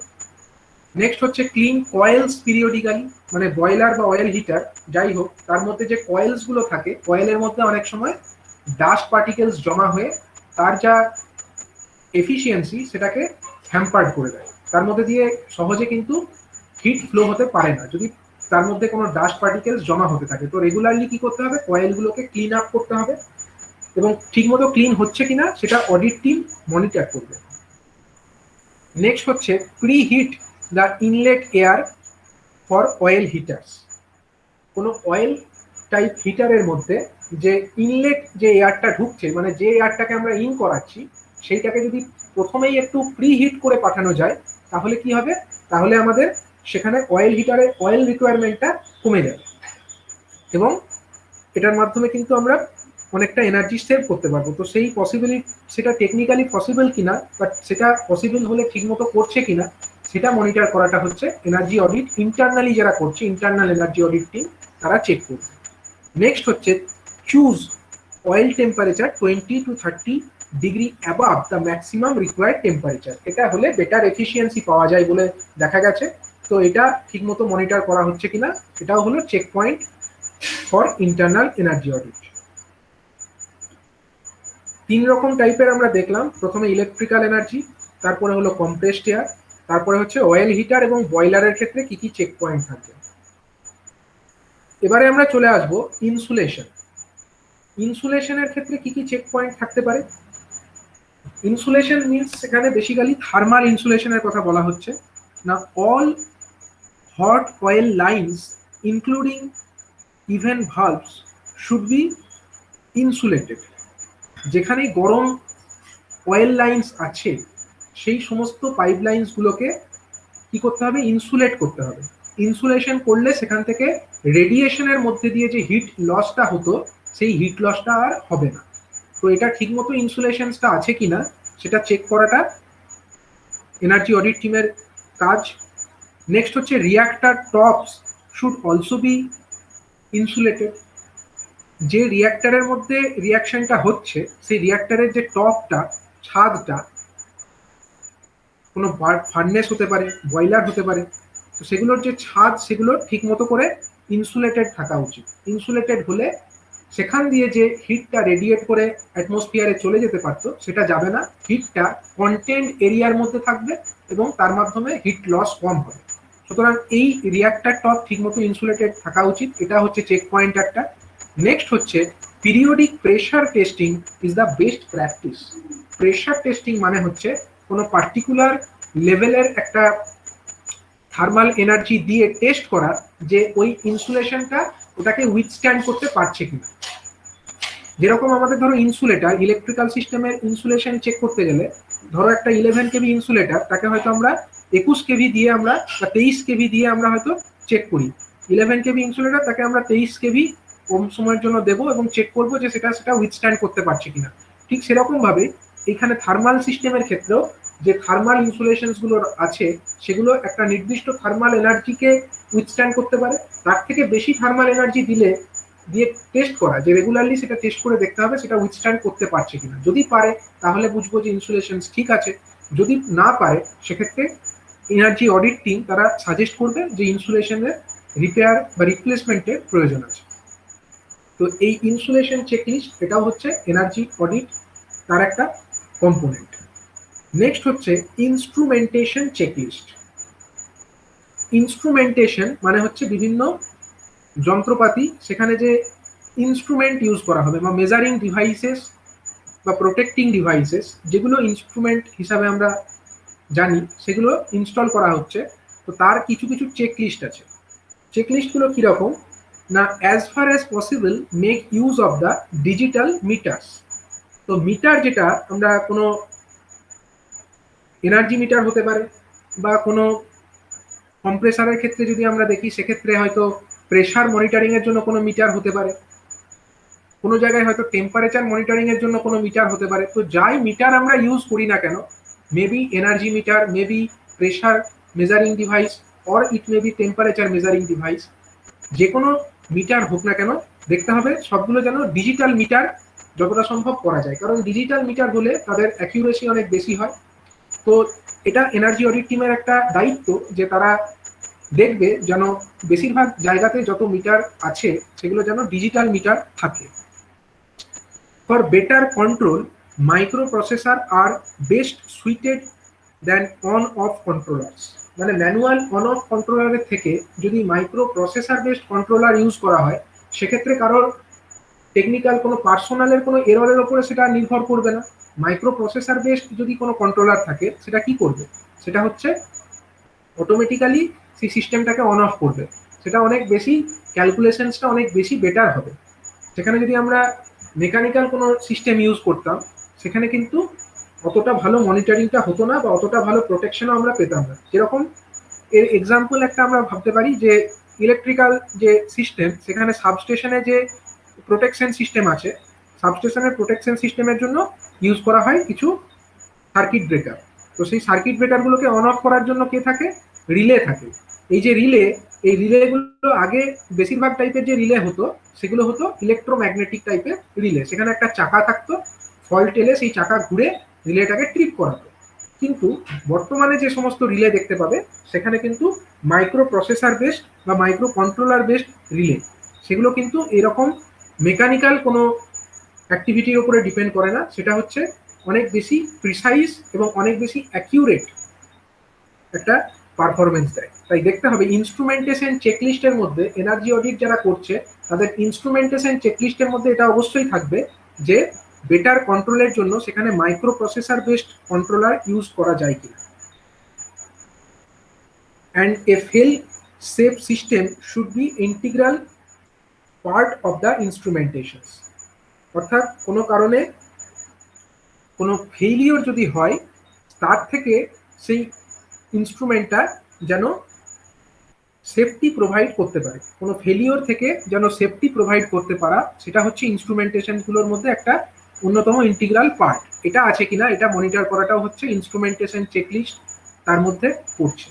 নেক্সট হচ্ছে ক্লিন কয়েলস পিরিয়ডিক্যালি, মানে বয়লার বা অয়েল হিটার যাই হোক তার মধ্যে যে কয়েলস গুলো থাকে, কয়েলের মধ্যে অনেক সময় ডাস্ট পার্টিকেলস জমা হয়ে তার যা এফিসিয়েন্সি সেটাকে হ্যাম্পার্ড করে দেয়, তার মধ্যে দিয়ে সহজে কিন্তু হিট ফ্লো হতে পারে না যদি তার মধ্যে কোনো ডাস্ট পার্টিকেলস জমা হতে থাকে। তো রেগুলারলি কি করতে হবে, কয়েলগুলোকে ক্লিন আপ করতে হবে এবং ঠিকমতো ক্লিন হচ্ছে কিনা সেটা অডিট টিম মনিটর করবে। নেক্সট হচ্ছে preheat the inlet air for oil heaters. কোনো অয়েল টাইপ হিটারের মধ্যে যে ইনলেট যে এয়ারটা ঢুকছে, মানে যে এয়ারটাকে আমরা ইন করাচ্ছি, সেইটাকে যদি প্রথমেই একটু প্রি হিট করে পাঠানো যায়, তাহলে কি হবে, তাহলে আমাদের সেখানে অয়েল হিটারের অয়েল রিকোয়ারমেন্টটা কমে যাবে এবং এটার মাধ্যমে কিন্তু আমরা অনেকটা এনার্জি সেভ করতে পারবো। তো সেই সেটা টেকনিক্যালি পসিবল কিনা, বাট সেটা পসিবল হলে ঠিকমতো করছে কিনা সেটা মনিটর করাটা হচ্ছে এনার্জি অডিট ইন্টারনালি যারা করছে, ইন্টারনাল এনার্জি অডিট টিম, তারা চেক করবে। নেক্সট হচ্ছে choose oil temperature 20 to 30 degree above the maximum required temperature. এটা হলে বেটার এফিসিয়েন্সি পাওয়া যায় বলে দেখা গেছে। তো এটা ঠিকমতো মনিটর করা হচ্ছে কিনা, এটাও হলো check point for internal energy audit. 3 রকম টাইপের আমরা দেখলাম। প্রথমে ইলেকট্রিক্যাল এনার্জি, তারপরে হলো কম্প্রেসড এয়ার, তারপরে হচ্ছে অয়েল হিটার এবং বয়লারের ক্ষেত্রে কি কি চেক পয়েন্ট থাকবে। এবারে আমরা চলে আসবো ইনসুলেশন। ইনসুলেশনের ক্ষেত্রে কি কি চেক পয়েন্ট থাকতে পারে। ইনসুলেশন মিনস সেখানে বেসিক্যালি থার্মাল ইনসুলেশনের কথা বলা হচ্ছে না। All hot oil lines including even ভালভস should be insulated. যেখানে গরম অয়েল লাইন্স আছে সেই সমস্ত পাইপ লাইন্সগুলোকে কি করতে হবে, ইনসুলেট করতে হবে। ইনসুলেশন করলে সেখান থেকে রেডিয়েশনের মধ্যে দিয়ে যে হিট লসটা হতো সেই হিট লসটা আর হবে না। তো এটা ঠিকমতো ইনসুলেশনটা আছে কিনা সেটা চেক করাটা এনার্জি অডিট টিমের কাজ। নেক্সট হচ্ছে reactor tops should also be insulated. যে রিয়াক্টরের মধ্যে রিয়াকশনটা হচ্ছে সেই রিয়াক্টরের যে টপটা, ছাদটা, কোনো ফার্নেস হতে পারে, বয়লার হতে পারে, তো সেগুলোর যে ছাদ সেগুলো ঠিক মতো করে ইনসুলেটেড থাকা উচিত। ইনসুলেটেড হলে সেখান দিয়ে যে হিটটা রেডিয়েট করে অ্যাটমসফিয়ারে চলে যেতে পারতো সেটা যাবে না, হিটটা কন্টেন্ট এরিয়ার মধ্যে থাকবে এবং তার মাধ্যমে হিট লস কম হবে। সুতরাং এই রিয়াক্টর টপ ঠিকমতো ইনসুলেটেড থাকা উচিত, এটা হচ্ছে চেক পয়েন্ট একটা। নেক্সট হচ্ছে periodic pressure testing is the best practice. Pressure testing মানে হচ্ছে কোনো পার্টিকুলার লেভেলের একটা থার্মাল এনার্জি দিয়ে টেস্ট করা যে ওই ইনসুলেশনটা ওটাকে উইথস্ট্যান্ড করতে পারছে কিনা। যেরকম আমাদের ধরো ইনসুলেটার, ইলেকট্রিক্যাল সিস্টেমের ইনসুলেশন চেক করতে গেলে ধরো একটা 11 কেভি ইনসুলেটার, তাকে হয়তো আমরা 21 কেভি দিয়ে আমরা বা 23 কেভি দিয়ে আমরা হয়তো চেক করি। 11 কেভি ইনসুলেটার তাকে আমরা 23 কেভি কম সময়ের জন্য দেবো এবং চেক করবো যে সেটা উইথস্ট্যান্ড করতে পারছে কিনা। ঠিক সেরকম ভাবে এখানে থার্মাল সিস্টেমের ক্ষেত্রেও যে থার্মাল ইনসুলেশনস গুলো আছে সেগুলো একটা নির্দিষ্ট থার্মাল এনার্জিকে উইথস্ট্যান্ড করতে পারে। তার থেকে বেশি থার্মাল এনার্জি দিয়ে টেস্ট করা, যে রেগুলারলি সেটা টেস্ট করে দেখতে হবে সেটা উইথস্ট্যান্ড করতে পারছে কিনা। যদি পারে তাহলে বুঝবো যে ইনসুলেশন ঠিক আছে, যদি না পারে সেক্ষেত্রে এনার্জি অডিট টিম তারা সাজেস্ট করবে যে ইনসুলেশনের রিপেয়ার বা রিপ্লেসমেন্টের প্রয়োজন আছে। তো এই ইনসুলেশন চেকলিস্ট এটাও হচ্ছে এনার্জি অডিট তার একটা কম্পোনেন্ট। নেক্সট হচ্ছে ইনস্ট্রুমেন্টেশন চেকলিস্ট। ইনস্ট্রুমেন্টেশন মানে হচ্ছে বিভিন্ন যন্ত্রপাতি, সেখানে যে ইনস্ট্রুমেন্ট ইউজ করা হবে বা মেজারিং ডিভাইসেস বা প্রোটেক্টিং ডিভাইসেস যেগুলো ইনস্ট্রুমেন্ট হিসাবে আমরা জানি সেগুলো ইনস্টল করা হচ্ছে। তো তার কিছু কিছু চেকলিস্ট আছে। চেকলিস্টগুলো কীরকম না, as far as possible make use of the digital meters. তো মিটার যেটা আমরা কোনো এনার্জি মিটার হতে পারে বা কোনো কম্প্রেসারের ক্ষেত্রে যদি আমরা দেখি সেক্ষেত্রে হয়তো প্রেশার মনিটরিং এর জন্য কোনো মিটার হতে পারে, কোনো জায়গায় হয়তো টেম্পারেচার মনিটরিং এর জন্য কোনো মিটার হতে পারে। তো যাই মিটার আমরা ইউজ করি না কেন, maybe energy meter, maybe pressure measuring device, or it maybe temperature measuring device, যে কোনো মিটার হোক না কেন দেখতে হবে সবগুলো যেন ডিজিটাল মিটার যতটা সম্ভব করা যায়, কারণ ডিজিটাল মিটার হলে তাদের অ্যাকিউরেসি অনেক বেশি হয়। তো এটা এনার্জি অডিট টিমের একটা দায়িত্ব যে তারা দেখবে যেন বেশিরভাগ জায়গাতে যত মিটার আছে সেগুলো যেন ডিজিটাল মিটার থাকে। For better control microprocessor are best suited than on off controllers. মানে ম্যানুয়াল অন অফ কন্ট্রোলারের থেকে যদি microprocessor based controller use করা হয় সেক্ষেত্রে কারোর টেকনিক্যাল কোনো পার্সোনালের কোনো এররের ওপরে সেটা নির্ভর করবে না। মাইক্রো প্রসেসর বেসড যদি কোনো কন্ট্রোলার থাকে সেটা কি করবে, সেটা হচ্ছে অটোমেটিক্যালি সেই সিস্টেমটাকে অন অফ করবে, সেটা অনেক বেশি ক্যালকুলেশনসটা অনেক বেশি বেটার হবে। সেখানে যদি আমরা মেকানিক্যাল কোনো সিস্টেম ইউজ করতাম, সেখানে কিন্তু অতটা ভালো মনিটরিংটা হতো না বা অতটা ভালো প্রোটেকশনও আমরা পেতাম না। যেরকম এর এক্সাম্পল একটা আমরা ভাবতে পারি যে ইলেকট্রিক্যাল যে সিস্টেম, সেখানে সাবস্টেশনে যে প্রোটেকশন সিস্টেম আছে, সাবস্টেশনের প্রোটেকশন সিস্টেমের জন্য ইউজ করা হয় কিছু সার্কিট ব্রেকার। তো সেই সার্কিট ব্রেকারগুলোকে অন অফ করার জন্য কে থাকে? রিলে থাকে। এই যে রিলে, এই রিলেগুলো আগে বেশিরভাগ টাইপের যে রিলে হতো সেগুলো হতো ইলেকট্রোম্যাগনেটিক টাইপের রিলে। সেখানে একটা চাকা থাকতো, ফল্ট এলে সেই চাকা ঘুরে রিলেটাকে ট্রিপ করাতো। কিন্তু বর্তমানে যে সমস্ত রিলে দেখতে পাবে সেখানে কিন্তু মাইক্রো প্রসেসর বেসড বা মাইক্রো কন্ট্রোলার বেসড রিলে। সেগুলো কিন্তু এরকম মেকানিক্যাল কোনো অ্যাক্টিভিটির উপরে ডিপেন্ড করে না, সেটা হচ্ছে অনেক বেশি প্রিসাইজ এবং অনেক বেশি অ্যাকিউরেট একটা পারফরমেন্স দেয়। তাই দেখতে হবে ইনস্ট্রুমেন্টেশন চেকলিস্টের মধ্যে এনার্জি অডিট যারা করছে তাদের ইনস্ট্রুমেন্টেশন চেকলিস্টের মধ্যে এটা অবশ্যই থাকবে যে বেটার কন্ট্রোলের জন্য সেখানে micro processor based controller use করা যায় কিনা। And a fail safe system should be integral part of the instrumentation. অর্থাৎ কোনো কারণে কোনো ফেইলিওর যদি হয়, তার থেকে সেই ইনস্ট্রুমেন্টটা যেন সেফটি প্রোভাইড করতে পারে, কোনো ফেলিওর থেকে যেন সেফটি প্রোভাইড করতে পারা, সেটা হচ্ছে ইনস্ট্রুমেন্টেশনগুলোর মধ্যে একটা অন্যতম ইন্টিগ্রাল পার্ট। এটা আছে কিনা এটা মনিটর করাটাও হচ্ছে ইনস্ট্রুমেন্টেশন চেকলিস্ট তার মধ্যে পড়ছে।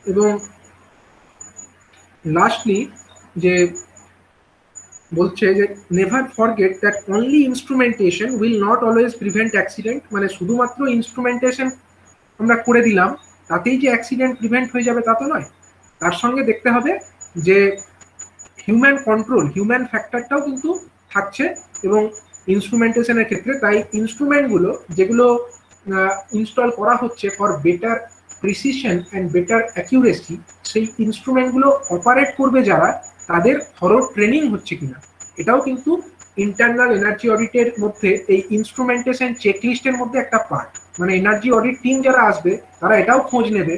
এবং লাস্টলি যে বলছে যে never forget that only instrumentation will not always prevent accident. মানে শুধুমাত্র ইনস্ট্রুমেন্টেশন আমরা করে দিলাম তাতেই যে অ্যাক্সিডেন্ট প্রিভেন্ট হয়ে যাবে তা তো নয়। তার সঙ্গে দেখতে হবে যে হিউম্যান কন্ট্রোল, হিউম্যান ফ্যাক্টরটাও কিন্তু থাকছে এবং ইনস্ট্রুমেন্টেশনের ক্ষেত্রে। তাই ইনস্ট্রুমেন্টগুলো যেগুলো ইনস্টল করা হচ্ছে for better precision and better accuracy, সেই ইনস্ট্রুমেন্টগুলো অপারেট করবে যারা, তাদের থরো ট্রেনিং হচ্ছে কিনা এটাও কিন্তু ইন্টারনাল এনার্জি অডিটের মধ্যে এই ইনস্ট্রুমেন্টেশন চেকলিস্টের মধ্যে একটা পার্ট। মানে এনার্জি অডিট টিম যারা আসবে তারা এটাও খোঁজ নেবে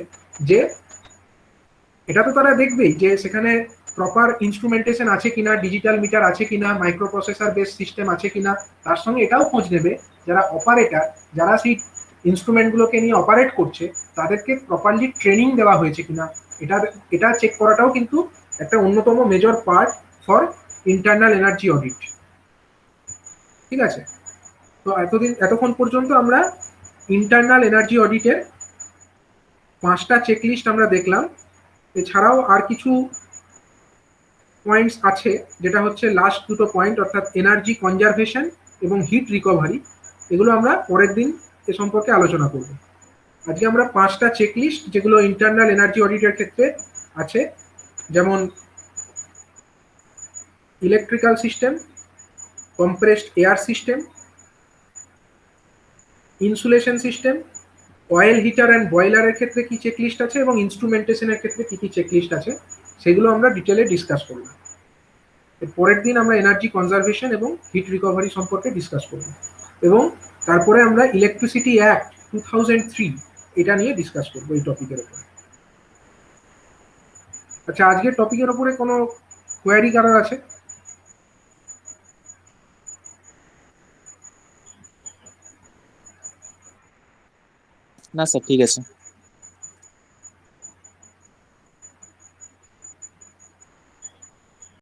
যে এটা তো তারা দেখবেই যে সেখানে প্রপার ইনস্ট্রুমেন্টেশন আছে কিনা, ডিজিটাল মিটার আছে কিনা, মাইক্রো প্রসেসর বেস সিস্টেম আছে কিনা। তার সঙ্গে এটাও খোঁজ নেবে যারা অপারেটর, যারা সেই ইনস্ট্রুমেন্টগুলোকে নিয়ে অপারেট করছে তাদেরকে প্রপারলি ট্রেনিং দেওয়া হয়েছে কিনা। এটা চেক করাটাও কিন্তু একটা অন্যতম major part for internal energy audit. ঠিক আছে, তো এতক্ষণ পর্যন্ত আমরা ইন্টারনাল এনার্জি অডিটের 5টা চেকলিস্ট আমরা দেখলাম। এছাড়াও আর কিছু পয়েন্টস আছে, যেটা হচ্ছে লাস্ট দুটো পয়েন্ট, অর্থাৎ এনার্জি কনজারভেশন এবং হিট রিকভারি। এগুলো আমরা পরের দিন এ সম্পর্কে আলোচনা করব। আজকে আমরা 5টা চেকলিস্ট যেগুলো ইন্টারনাল এনার্জি অডিটের ক্ষেত্রে আছে, যেমন electrical system, compressed air system, insulation system, oil heater and বয়লারের ক্ষেত্রে কি চেকলিস্ট আছে এবং ইনস্ট্রুমেন্টেশনের ক্ষেত্রে কি কি চেকলিস্ট আছে, সেগুলো আমরা ডিটেলে ডিসকাস করলাম। পরের দিন আমরা এনার্জি কনজারভেশন এবং হিট রিকভারি সম্পর্কে ডিসকাস করব এবং তারপরে আমরা ইলেকট্রিসিটি অ্যাক্ট 2003 এটা নিয়ে ডিসকাস করব এই টপিকের উপরে। আচ্ছা, আজকের টপিকের উপরে কোনো কোয়ারি কারোর আছে? না স্যার, ঠিক আছে।